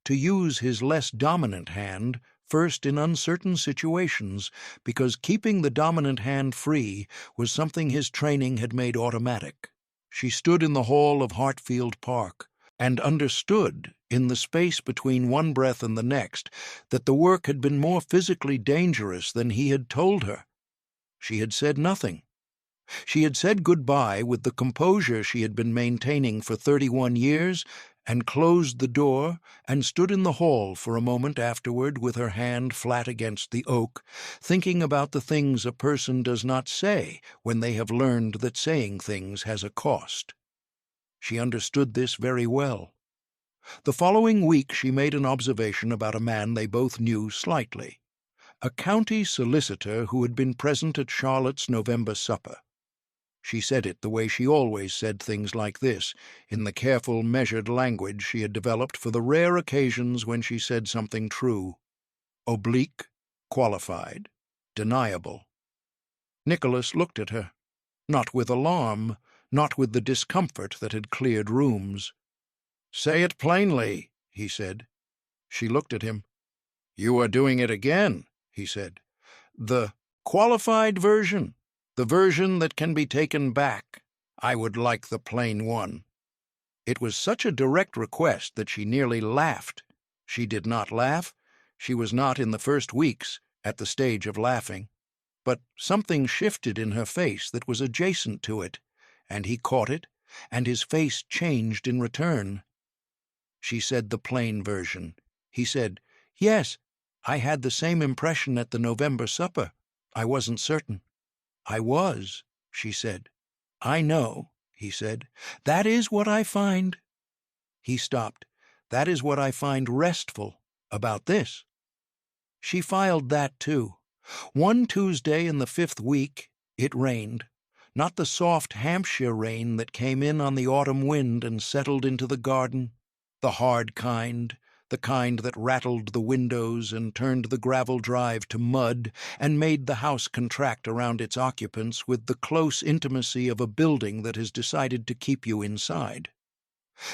to use his less dominant hand first in uncertain situations, because keeping the dominant hand free was something his training had made automatic. She stood in the hall of Hartfield Park, and understood, in the space between one breath and the next, that the work had been more physically dangerous than he had told her. She had said nothing. She had said goodbye with the composure she had been maintaining for 31 years, and closed the door and stood in the hall for a moment afterward with her hand flat against the oak, thinking about the things a person does not say when they have learned that saying things has a cost. She understood this very well. The following week she made an observation about a man they both knew slightly, a county solicitor who had been present at Charlotte's November supper. She said it the way she always said things like this, in the careful, measured language she had developed for the rare occasions when she said something true. Oblique, qualified, deniable. Nicholas looked at her, not with alarm, not with the discomfort that had cleared rooms. "Say it plainly," he said. She looked at him. "You are doing it again," he said. "The qualified version. The version that can be taken back. I would like the plain one." It was such a direct request that she nearly laughed. She did not laugh. She was not in the first weeks at the stage of laughing. But something shifted in her face that was adjacent to it, and he caught it, and his face changed in return. She said the plain version. He said, "Yes, I had the same impression at the November supper. I wasn't certain." "I was," she said. "I know," he said. "That is what I find—" He stopped. "That is what I find restful," About this. She filed that, too. One Tuesday in the 5th week, it rained. Not the soft Hampshire rain that came in on the autumn wind and settled into the garden, the hard kind, the kind that rattled the windows and turned the gravel drive to mud and made the house contract around its occupants with the close intimacy of a building that has decided to keep you inside.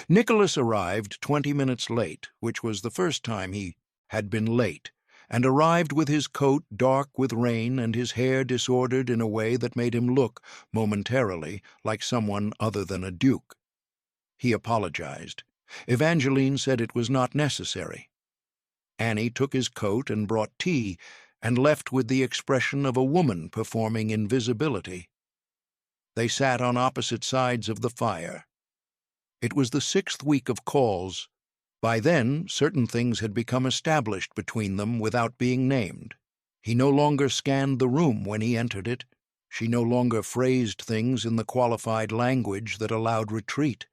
Nicholas arrived 20 minutes late, which was the first time he had been late, and arrived with his coat dark with rain and his hair disordered in a way that made him look, momentarily, like someone other than a duke. He apologized. Evangeline said it was not necessary. Annie took his coat and brought tea, and left with the expression of a woman performing invisibility. They sat on opposite sides of the fire. It was the 6th week of calls. By then, certain things had become established between them without being named. He no longer scanned the room when he entered it. She no longer phrased things in the qualified language that allowed retreat.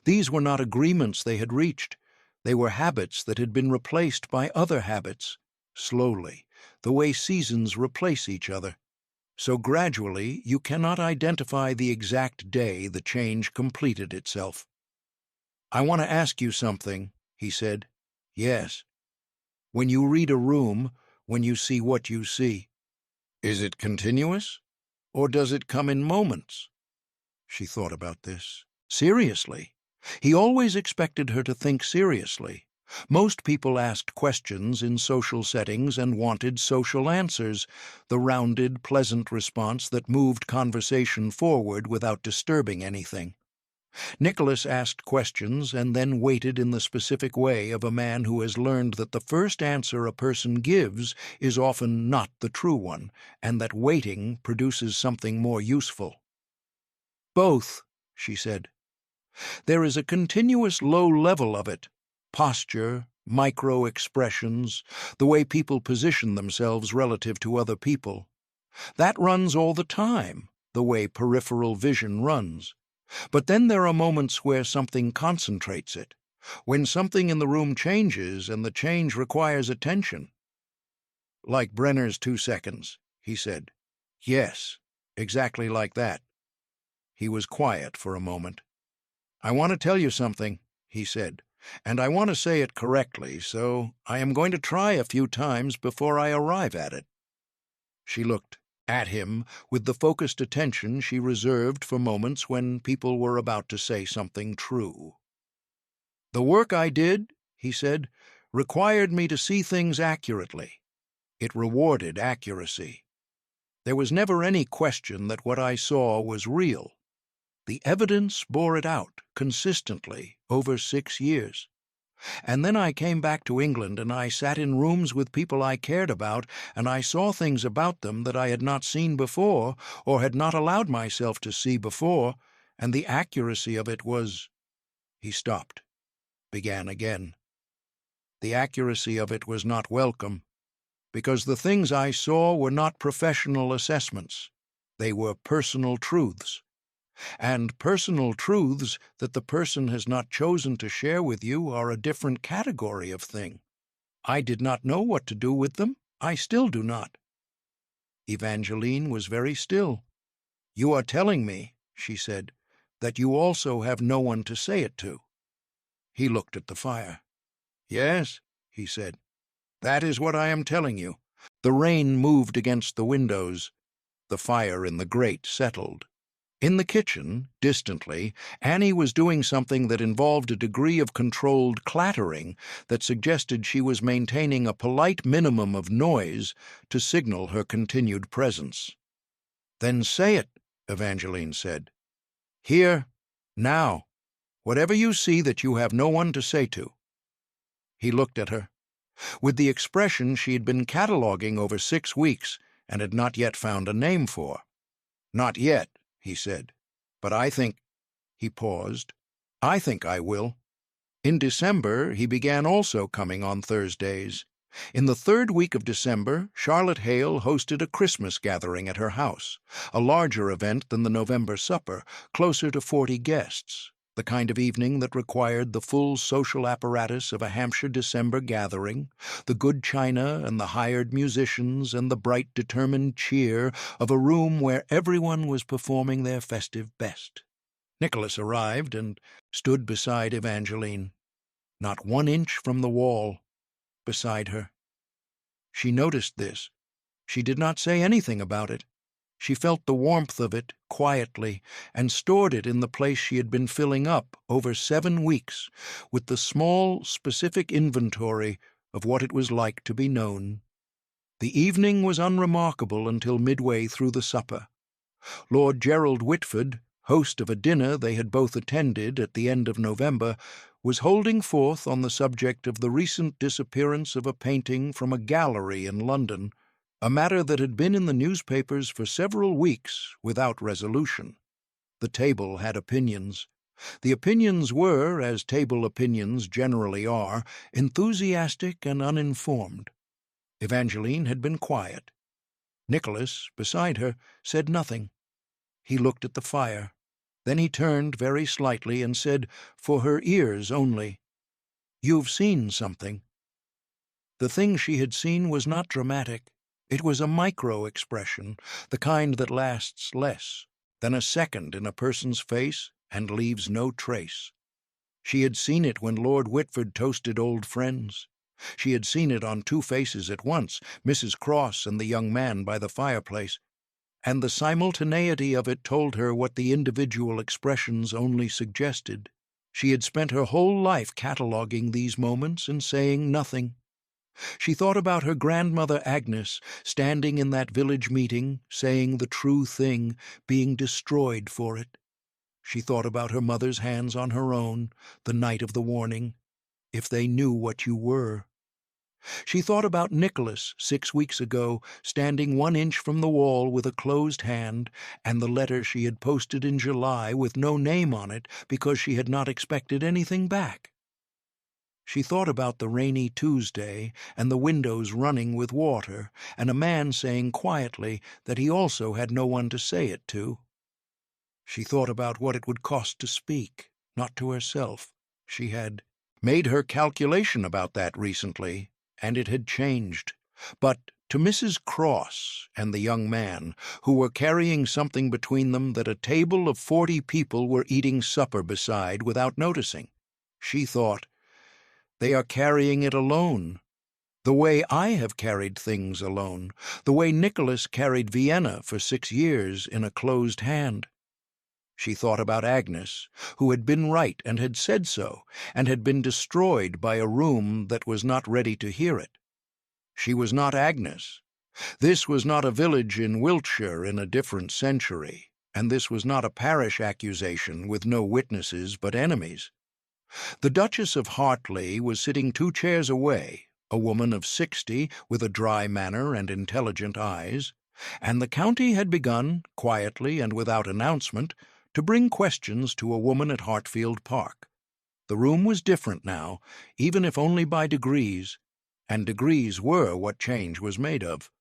These were not agreements they had reached. They were habits that had been replaced by other habits, slowly, the way seasons replace each other. So gradually you cannot identify the exact day the change completed itself. "I want to ask you something," he said. "Yes." "When you read a room, when you see what you see, is it continuous, or does it come in moments?" She thought about this. Seriously. He always expected her to think seriously. Most people asked questions in social settings and wanted social answers, the rounded, pleasant response that moved conversation forward without disturbing anything. Nicholas asked questions and then waited in the specific way of a man who has learned that the first answer a person gives is often not the true one, and that waiting produces something more useful. "Both," she said. "There is a continuous low level of it. Posture, micro-expressions, the way people position themselves relative to other people. That runs all the time, the way peripheral vision runs. But then there are moments where something concentrates it, when something in the room changes and the change requires attention." "Like Brenner's 2 seconds," he said. "Yes, exactly like that." He was quiet for a moment. "I want to tell you something," he said, "and I want to say it correctly, so I am going to try a few times before I arrive at it." She looked at him with the focused attention she reserved for moments when people were about to say something true. "The work I did," he said, "required me to see things accurately. It rewarded accuracy. There was never any question that what I saw was real. The evidence bore it out consistently over 6 years. And then I came back to England and I sat in rooms with people I cared about, and I saw things about them that I had not seen before or had not allowed myself to see before, and the accuracy of it was—" He stopped, began again. "The accuracy of it was not welcome, because the things I saw were not professional assessments. They were personal truths. And personal truths that the person has not chosen to share with you are a different category of thing. I did not know what to do with them. I still do not." Evangeline was very still. "You are telling me," she said, "that you also have no one to say it to." He looked at the fire. "Yes," he said, "that is what I am telling you." The rain moved against the windows. The fire in the grate settled. In the kitchen, distantly, Annie was doing something that involved a degree of controlled clattering that suggested she was maintaining a polite minimum of noise to signal her continued presence. "Then say it," Evangeline said. "Here, now, whatever you see that you have no one to say to." He looked at her, with the expression she had been cataloguing over 6 weeks and had not yet found a name for. "Not yet," he said, "but I think—" He paused. "I think I will." In December, he began also coming on Thursdays. In the 3rd week of December, Charlotte Hale hosted a Christmas gathering at her house, a larger event than the November supper, closer to 40 guests. The kind of evening that required the full social apparatus of a Hampshire December gathering, the good china and the hired musicians and the bright, determined cheer of a room where everyone was performing their festive best. Nicholas arrived and stood beside Evangeline, not 1 inch from the wall, beside her. She noticed this. She did not say anything about it. She felt the warmth of it quietly and stored it in the place she had been filling up over 7 weeks with the small, specific inventory of what it was like to be known. The evening was unremarkable until midway through the supper. Lord Gerald Whitford, host of a dinner they had both attended at the end of November, was holding forth on the subject of the recent disappearance of a painting from a gallery in London, a matter that had been in the newspapers for several weeks without resolution. The table had opinions. The opinions were, as table opinions generally are, enthusiastic and uninformed. Evangeline had been quiet. Nicholas, beside her, said nothing. He looked at the fire. Then he turned very slightly and said, for her ears only, "You've seen something." The thing she had seen was not dramatic. It was a micro-expression, the kind that lasts less than a second in a person's face and leaves no trace. She had seen it when Lord Whitford toasted old friends. She had seen it on 2 faces at once, Mrs. Cross and the young man by the fireplace, and the simultaneity of it told her what the individual expressions only suggested. She had spent her whole life cataloguing these moments and saying nothing. She thought about her grandmother Agnes, standing in that village meeting, saying the true thing, being destroyed for it. She thought about her mother's hands on her own, the night of the warning, if they knew what you were. She thought about Nicholas 6 weeks ago, standing 1 inch from the wall with a closed hand, and the letter she had posted in July with no name on it because she had not expected anything back. She thought about the rainy Tuesday and the windows running with water, and a man saying quietly that he also had no one to say it to. She thought about what it would cost to speak, not to herself. She had made her calculation about that recently, and it had changed. But to Mrs. Cross and the young man, who were carrying something between them that a table of 40 people were eating supper beside without noticing, she thought, they are carrying it alone, the way I have carried things alone, the way Nicholas carried Vienna for 6 years in a closed hand. She thought about Agnes, who had been right and had said so, and had been destroyed by a room that was not ready to hear it. She was not Agnes. This was not a village in Wiltshire in a different century, and this was not a parish accusation with no witnesses but enemies. The Duchess of Hartley was sitting 2 chairs away, a woman of 60 with a dry manner and intelligent eyes, and the county had begun, quietly and without announcement, to bring questions to a woman at Hartfield Park. The room was different now, even if only by degrees, and degrees were what change was made of.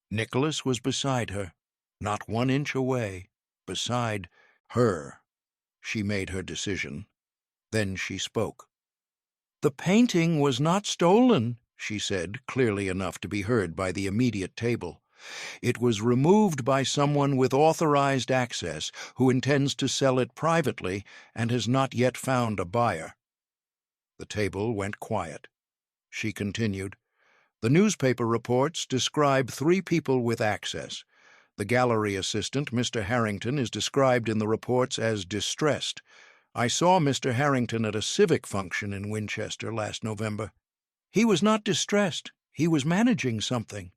Nicholas was beside her, not 1 inch away, beside her. She made her decision. Then she spoke. "The painting was not stolen," she said, clearly enough to be heard by the immediate table. "It was removed by someone with authorized access who intends to sell it privately and has not yet found a buyer." The table went quiet. She continued, "The newspaper reports describe 3 people with access. The gallery assistant, Mr. Harrington, is described in the reports as distressed. I saw Mr. Harrington at a civic function in Winchester last November. He was not distressed. He was managing something.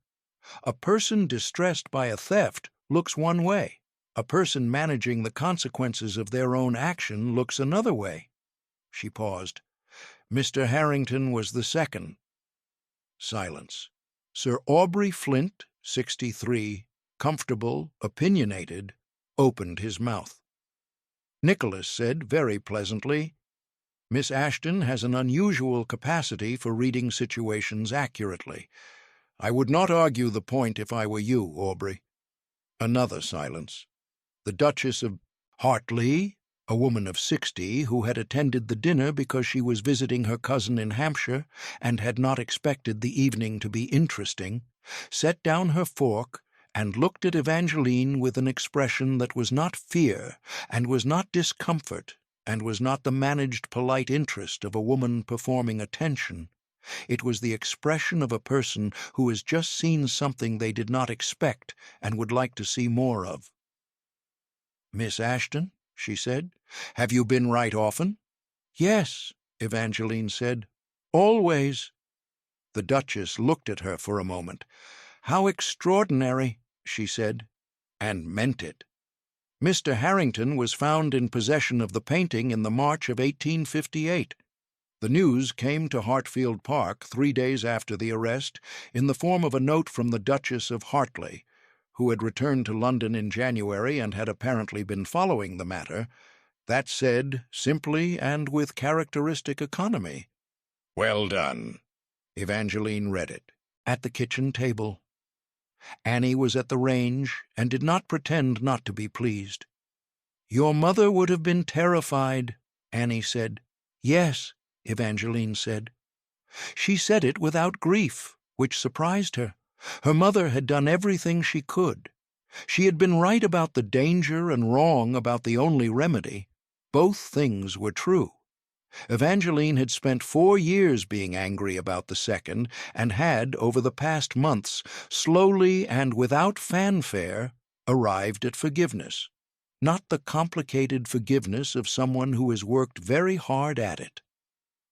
A person distressed by a theft looks one way. A person managing the consequences of their own action looks another way." She paused. "Mr. Harrington was the second." Silence. Sir Aubrey Flint, 63, comfortable, opinionated, opened his mouth. Nicholas said very pleasantly, "Miss Ashton has an unusual capacity for reading situations accurately. I would not argue the point if I were you, Aubrey." Another silence. The Duchess of Hartley, A woman of 60 who had attended the dinner because she was visiting her cousin in Hampshire and had not expected the evening to be interesting, set down her fork and looked at Evangeline with an expression that was not fear and was not discomfort and was not the managed polite interest of a woman performing attention. It was the expression of a person who has just seen something they did not expect and would like to see more of. "Miss Ashton," she said, "have you been right often?" "Yes," Evangeline said. "Always." The Duchess looked at her for a moment. "How extraordinary," she said, and meant it. "Mr. Harrington was found in possession of the painting in the March of 1858. The news came to Hartfield Park 3 days after the arrest in the form of a note from the Duchess of Hartley, who had returned to London in January and had apparently been following the matter, that said, simply and with characteristic economy, "Well done." Evangeline read it. At the kitchen table. Annie was at the range and did not pretend not to be pleased. "Your mother would have been terrified," Annie said. "Yes," Evangeline said. She said it without grief, which surprised her. Her mother had done everything she could. She had been right about the danger and wrong about the only remedy. Both things were true. Evangeline had spent 4 years being angry about the second, and had, over the past months, slowly and without fanfare, arrived at forgiveness. Not the complicated forgiveness of someone who has worked very hard at it.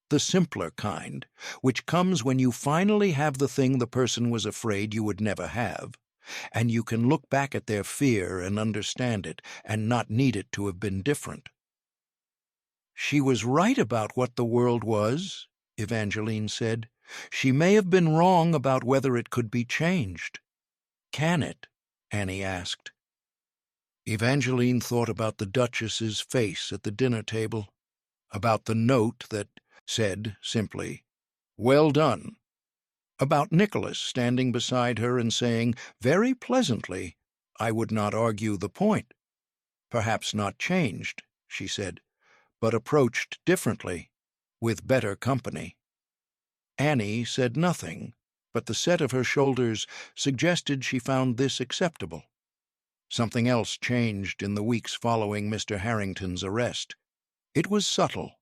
The simpler kind, which comes when you finally have the thing the person was afraid you would never have, and you can look back at their fear and understand it, and not need it to have been different. "She was right about what the world was," Evangeline said. "She may have been wrong about whether it could be changed." "Can it?" Annie asked. Evangeline thought about the Duchess's face at the dinner table, about the note that said simply, "Well done," about Nicholas standing beside her and saying very pleasantly, "I would not argue the point." "Perhaps not changed," she said, "but approached differently, with better company." Annie said nothing, but the set of her shoulders suggested she found this acceptable. Something else changed in the weeks following Mr. Harrington's arrest. It was subtle.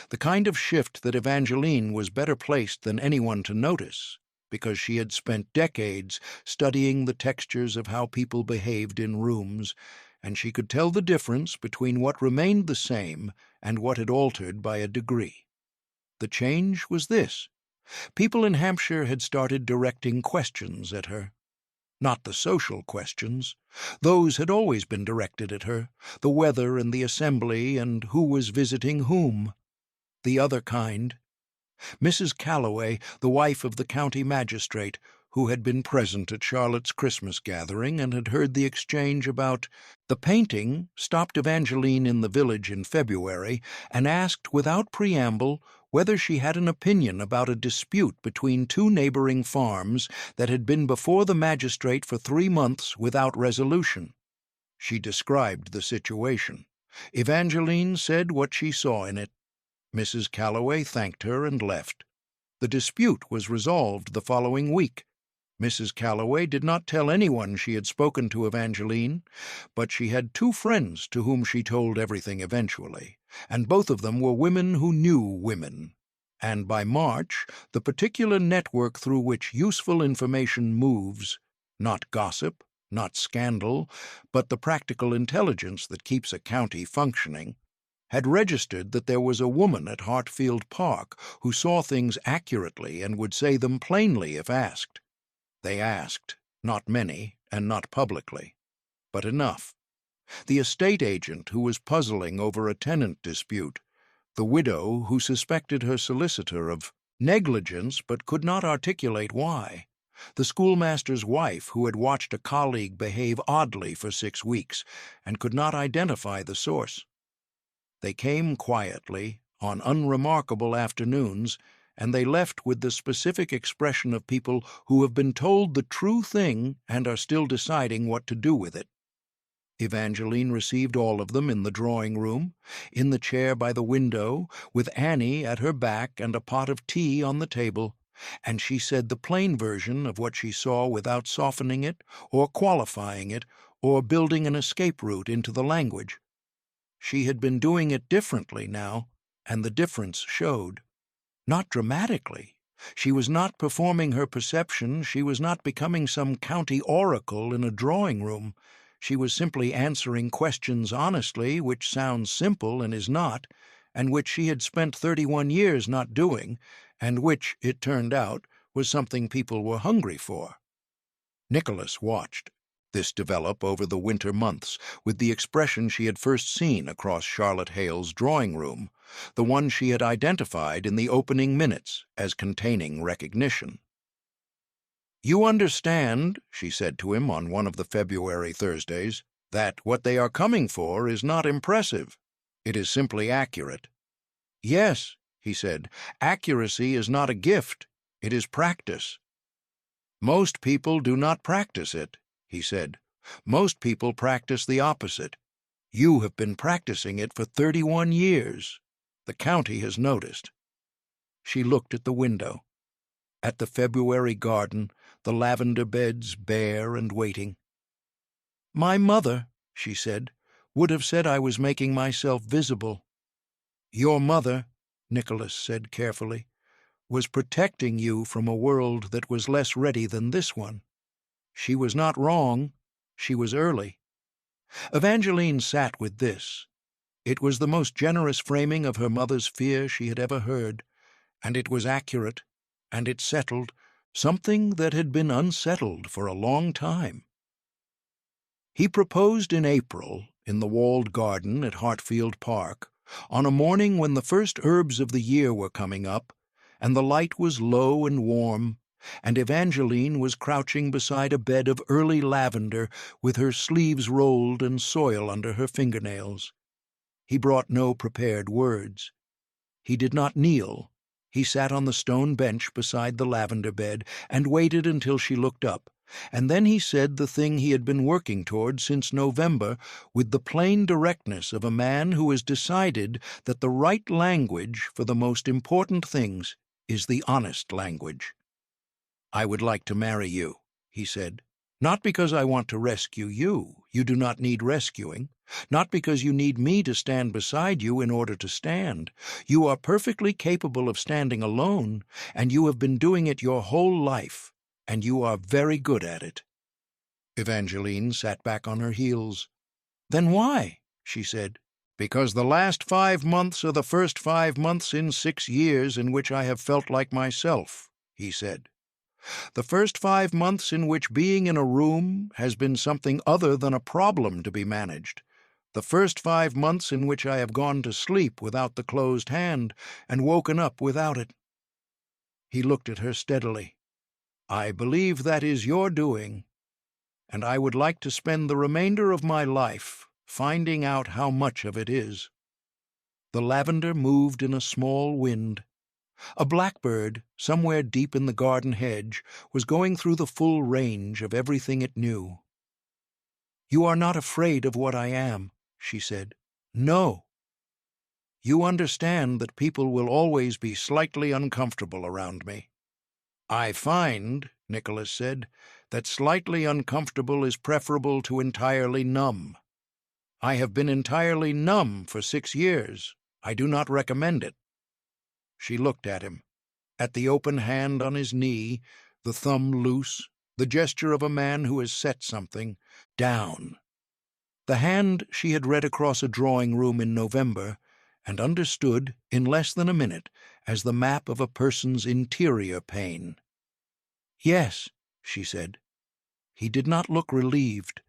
The kind of shift that Evangeline was better placed than anyone to notice, because she had spent decades studying the textures of how people behaved in rooms, and she could tell the difference between what remained the same and what had altered by a degree. The change was this: people in Hampshire had started directing questions at her. Not the social questions. Those had always been directed at her, the weather and the assembly and who was visiting whom. The other kind. Mrs. Calloway, the wife of the county magistrate, who had been present at Charlotte's Christmas gathering and had heard the exchange about the painting, stopped Evangeline in the village in February and asked without preamble whether she had an opinion about a dispute between 2 neighboring farms that had been before the magistrate for 3 months without resolution. She described the situation. Evangeline said what she saw in it. Mrs. Calloway thanked her and left. The dispute was resolved the following week. Mrs. Calloway did not tell anyone she had spoken to Evangeline, but she had 2 friends to whom she told everything eventually, and both of them were women who knew women. And by March, the particular network through which useful information moves, not gossip, not scandal, but the practical intelligence that keeps a county functioning, had registered that there was a woman at Hartfield Park who saw things accurately and would say them plainly if asked. They asked, not many, and not publicly, but enough. The estate agent who was puzzling over a tenant dispute, the widow who suspected her solicitor of negligence but could not articulate why, the schoolmaster's wife who had watched a colleague behave oddly for 6 weeks and could not identify the source. They came quietly, on unremarkable afternoons, and they left with the specific expression of people who have been told the true thing and are still deciding what to do with it. Evangeline received all of them in the drawing-room, in the chair by the window, with Annie at her back and a pot of tea on the table, and she said the plain version of what she saw without softening it, or qualifying it, or building an escape route into the language. She had been doing it differently now, and the difference showed. Not dramatically. She was not performing her perception, she was not becoming some county oracle in a drawing-room. She was simply answering questions honestly, which sounds simple and is not, and which she had spent 31 years not doing, and which, it turned out, was something people were hungry for. Nicholas watched this develop over the winter months with the expression she had first seen across Charlotte Hale's drawing-room, the one she had identified in the opening minutes as containing recognition. "You understand," she said to him on one of the February Thursdays, "that what they are coming for is not impressive. It is simply accurate." "Yes," he said, "accuracy is not a gift, it is practice." "Most people do not practice it," he said. "Most people practice the opposite. You have been practicing it for 31 years. The county has noticed." She looked at the window, at the February garden, the lavender beds bare and waiting. "My mother," she said, "would have said I was making myself visible." "Your mother," Nicholas said carefully, "was protecting you from a world that was less ready than this one. She was not wrong. She was early." Evangeline sat with this. It was the most generous framing of her mother's fear she had ever heard, and it was accurate, and it settled something that had been unsettled for a long time. He proposed in April, in the walled garden at Hartfield Park, on a morning when the first herbs of the year were coming up, and the light was low and warm, and Evangeline was crouching beside a bed of early lavender with her sleeves rolled and soil under her fingernails. He brought no prepared words. He did not kneel. He sat on the stone bench beside the lavender bed and waited until she looked up, and then he said the thing he had been working toward since November with the plain directness of a man who has decided that the right language for the most important things is the honest language. "I would like to marry you," he said. "Not because I want to rescue you. You do not need rescuing. Not because you need me to stand beside you in order to stand. You are perfectly capable of standing alone, and you have been doing it your whole life, and you are very good at it." Evangeline sat back on her heels. "Then why?" she said. "Because the last 5 months are the first 5 months in 6 years in which I have felt like myself," he said. "The first 5 months in which being in a room has been something other than a problem to be managed. The first 5 months in which I have gone to sleep without the closed hand and woken up without it." He looked at her steadily. "I believe that is your doing, and I would like to spend the remainder of my life finding out how much of it is." The lavender moved in a small wind. A blackbird, somewhere deep in the garden hedge, was going through the full range of everything it knew. "You are not afraid of what I am," she said. "No. You understand that people will always be slightly uncomfortable around me." "I find," Nicholas said, "that slightly uncomfortable is preferable to entirely numb. I have been entirely numb for 6 years. I do not recommend it." She looked at him, at the open hand on his knee, the thumb loose, the gesture of a man who has set something down. The hand she had read across a drawing-room in November, and understood, in less than a minute, as the map of a person's interior pain. "Yes," she said. He did not look relieved.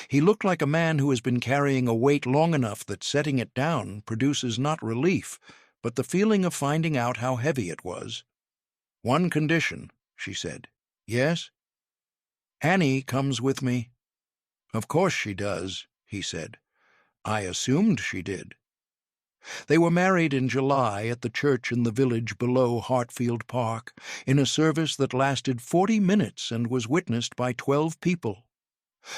He looked like a man who has been carrying a weight long enough that setting it down produces not relief, but the feeling of finding out how heavy it was. "One condition," she said. "Yes?" "Annie comes with me." "Of course she does," he said. "I assumed she did." They were married in July at the church in the village below Hartfield Park, in a service that lasted 40 minutes and was witnessed by 12 people.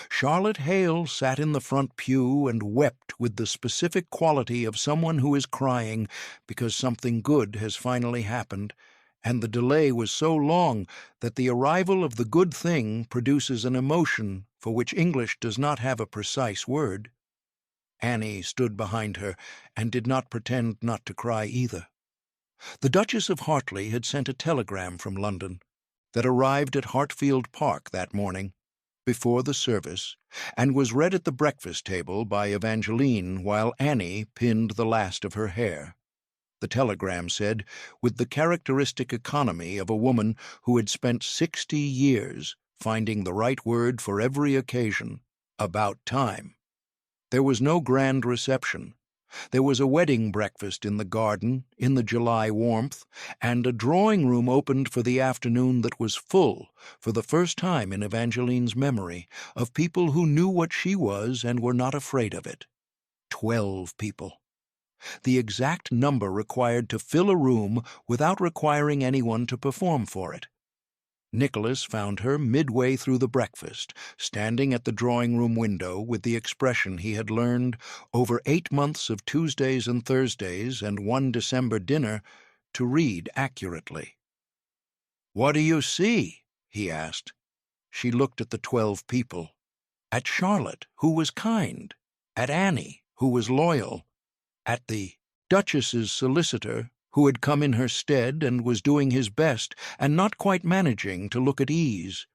Charlotte Hale sat in the front pew and wept with the specific quality of someone who is crying because something good has finally happened, and the delay was so long that the arrival of the good thing produces an emotion for which English does not have a precise word. Annie stood behind her and did not pretend not to cry either. The Duchess of Hartley had sent a telegram from London that arrived at Hartfield Park that morning, before the service, and was read at the breakfast table by Evangeline while Annie pinned the last of her hair. The telegram said, with the characteristic economy of a woman who had spent 60 years finding the right word for every occasion, "About time." There was no grand reception. There was a wedding breakfast in the garden, in the July warmth, and a drawing-room opened for the afternoon that was full, for the first time in Evangeline's memory, of people who knew what she was and were not afraid of it. 12 people. The exact number required to fill a room without requiring anyone to perform for it. Nicholas found her midway through the breakfast, standing at the drawing-room window with the expression he had learned over 8 months of Tuesdays and Thursdays and one December dinner to read accurately. "What do you see?" he asked. She looked at the 12 people, at Charlotte, who was kind, at Annie, who was loyal, at the Duchess's solicitor, who had come in her stead and was doing his best and not quite managing to look at ease,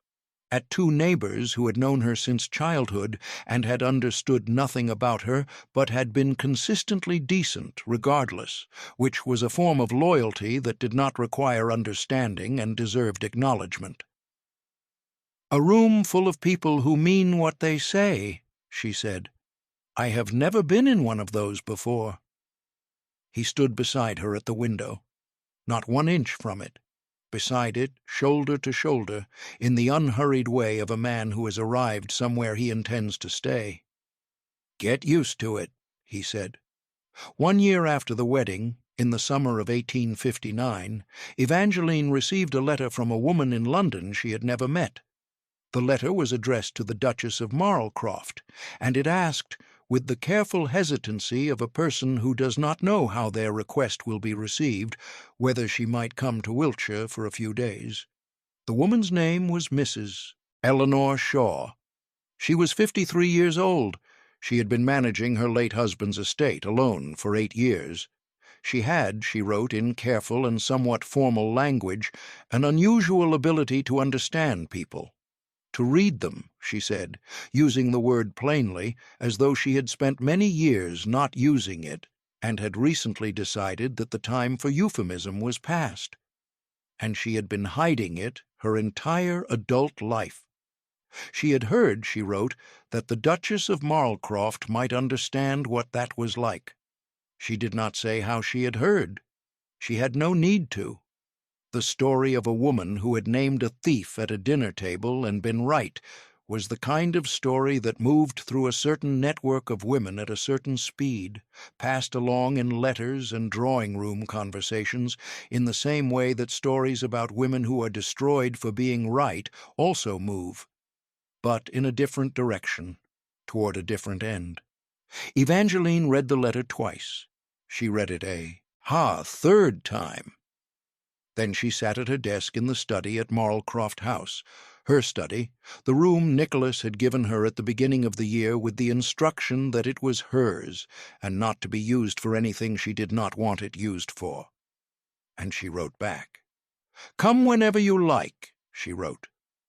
at 2 neighbors who had known her since childhood and had understood nothing about her but had been consistently decent regardless, which was a form of loyalty that did not require understanding and deserved acknowledgment. "A room full of people who mean what they say," she said. "I have never been in one of those before." He stood beside her at the window, not 1 inch from it, beside it, shoulder to shoulder, in the unhurried way of a man who has arrived somewhere he intends to stay. "Get used to it," he said. 1 year after the wedding, in the summer of 1859, Evangeline received a letter from a woman in London she had never met. The letter was addressed to the Duchess of Marlcroft, and it asked, with the careful hesitancy of a person who does not know how their request will be received, whether she might come to Wiltshire for a few days. The woman's name was Mrs. Eleanor Shaw. She was 53 years old. She had been managing her late husband's estate alone for 8 years. She had, she wrote in careful and somewhat formal language, an unusual ability to understand people. To read them, she said, using the word plainly, as though she had spent many years not using it and had recently decided that the time for euphemism was past. And she had been hiding it her entire adult life. She had heard, she wrote, that the Duchess of Marlcroft might understand what that was like. She did not say how she had heard. She had no need to. The story of a woman who had named a thief at a dinner table and been right was the kind of story that moved through a certain network of women at a certain speed, passed along in letters and drawing-room conversations in the same way that stories about women who are destroyed for being right also move, but in a different direction, toward a different end. Evangeline read the letter twice. She read it third time. Then she sat at her desk in the study at Marlcroft House, her study, the room Nicholas had given her at the beginning of the year with the instruction that it was hers and not to be used for anything she did not want it used for. And she wrote back. "Come whenever you like," she wrote.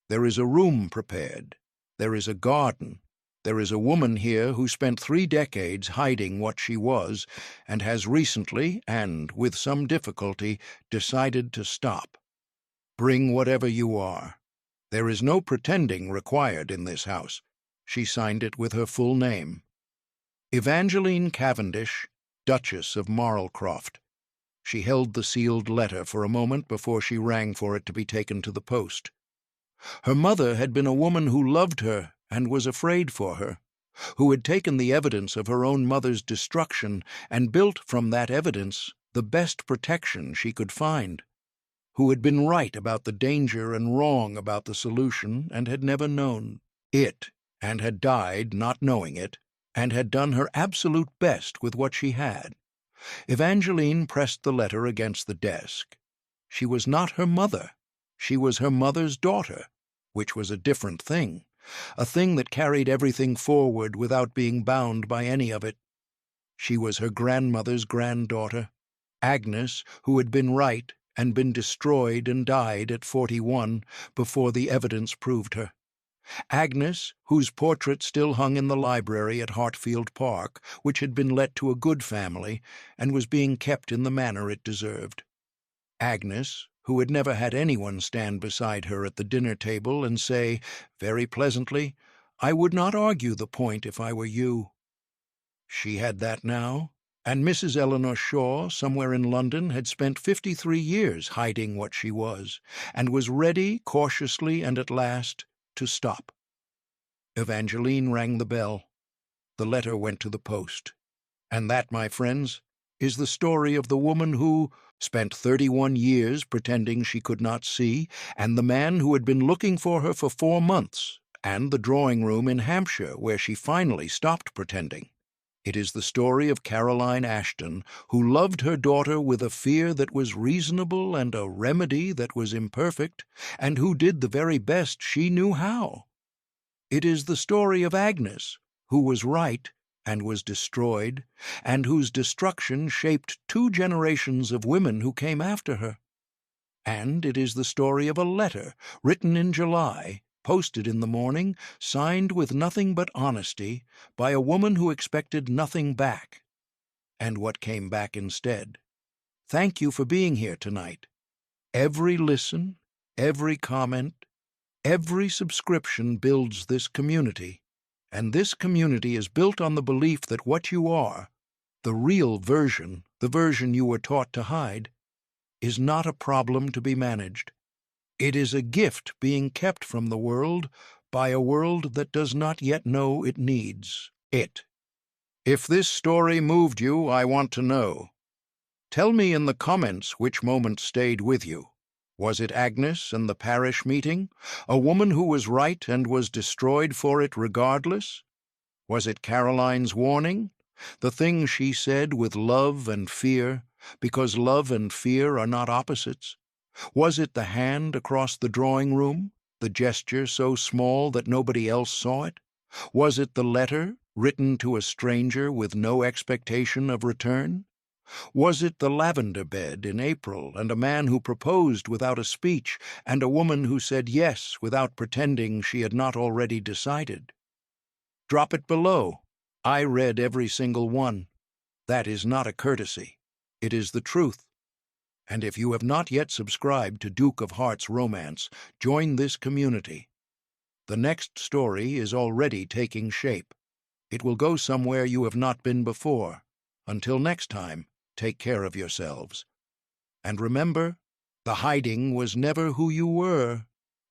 "There is a room prepared. There is a garden. There is a woman here who spent 3 decades hiding what she was and has recently, and with some difficulty, decided to stop. Bring whatever you are. There is no pretending required in this house." She signed it with her full name. Evangeline Cavendish, Duchess of Marlcroft. She held the sealed letter for a moment before she rang for it to be taken to the post. Her mother had been a woman who loved her and was afraid for her, who had taken the evidence of her own mother's destruction and built from that evidence the best protection she could find, who had been right about the danger and wrong about the solution and had never known it and had died not knowing it, and had done her absolute best with what she had. Evangeline pressed the letter against the desk. She was not her mother. She was her mother's daughter, which was a different thing, a thing that carried everything forward without being bound by any of it. She was her grandmother's granddaughter, Agnes, who had been right and been destroyed and died at 41 before the evidence proved her. Agnes, whose portrait still hung in the library at Hartfield Park, which had been let to a good family and was being kept in the manner it deserved. Agnes, who had never had anyone stand beside her at the dinner table and say, very pleasantly, "I would not argue the point if I were you." She had that now, and Mrs. Eleanor Shaw, somewhere in London, had spent 53 years hiding what she was, and was ready, cautiously and at last, to stop. Evangeline rang the bell. The letter went to the post. And that, my friends, is the story of the woman who spent 31 years pretending she could not see, and the man who had been looking for her for 4 months, and the drawing room in Hampshire where she finally stopped pretending. It is the story of Caroline Ashton, who loved her daughter with a fear that was reasonable and a remedy that was imperfect, and who did the very best she knew how. It is the story of Agnes, who was right and was destroyed, and whose destruction shaped 2 generations of women who came after her. And it is the story of a letter written in July, posted in the morning, signed with nothing but honesty, by a woman who expected nothing back, and what came back instead. Thank you for being here tonight. Every listen, every comment, every subscription builds this community, and this community is built on the belief that what you are, the real version, the version you were taught to hide, is not a problem to be managed. It is a gift being kept from the world by a world that does not yet know it needs it. If this story moved you, I want to know. Tell me in the comments which moment stayed with you. Was it Agnes and the parish meeting, a woman who was right and was destroyed for it regardless? Was it Caroline's warning, the thing she said with love and fear, because love and fear are not opposites? Was it the hand across the drawing room, the gesture so small that nobody else saw it? Was it the letter written to a stranger with no expectation of return? Was it the lavender bed in April, and a man who proposed without a speech, and a woman who said yes without pretending she had not already decided? Drop it below. I read every single one. That is not a courtesy. It is the truth. And if you have not yet subscribed to Duke of Hearts Romance, join this community. The next story is already taking shape. It will go somewhere you have not been before. Until next time, take care of yourselves. And remember, the hiding was never who you were.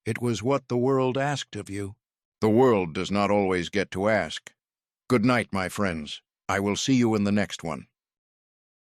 It was what the world asked of you. The world does not always get to ask. Good night, my friends. I will see you in the next one.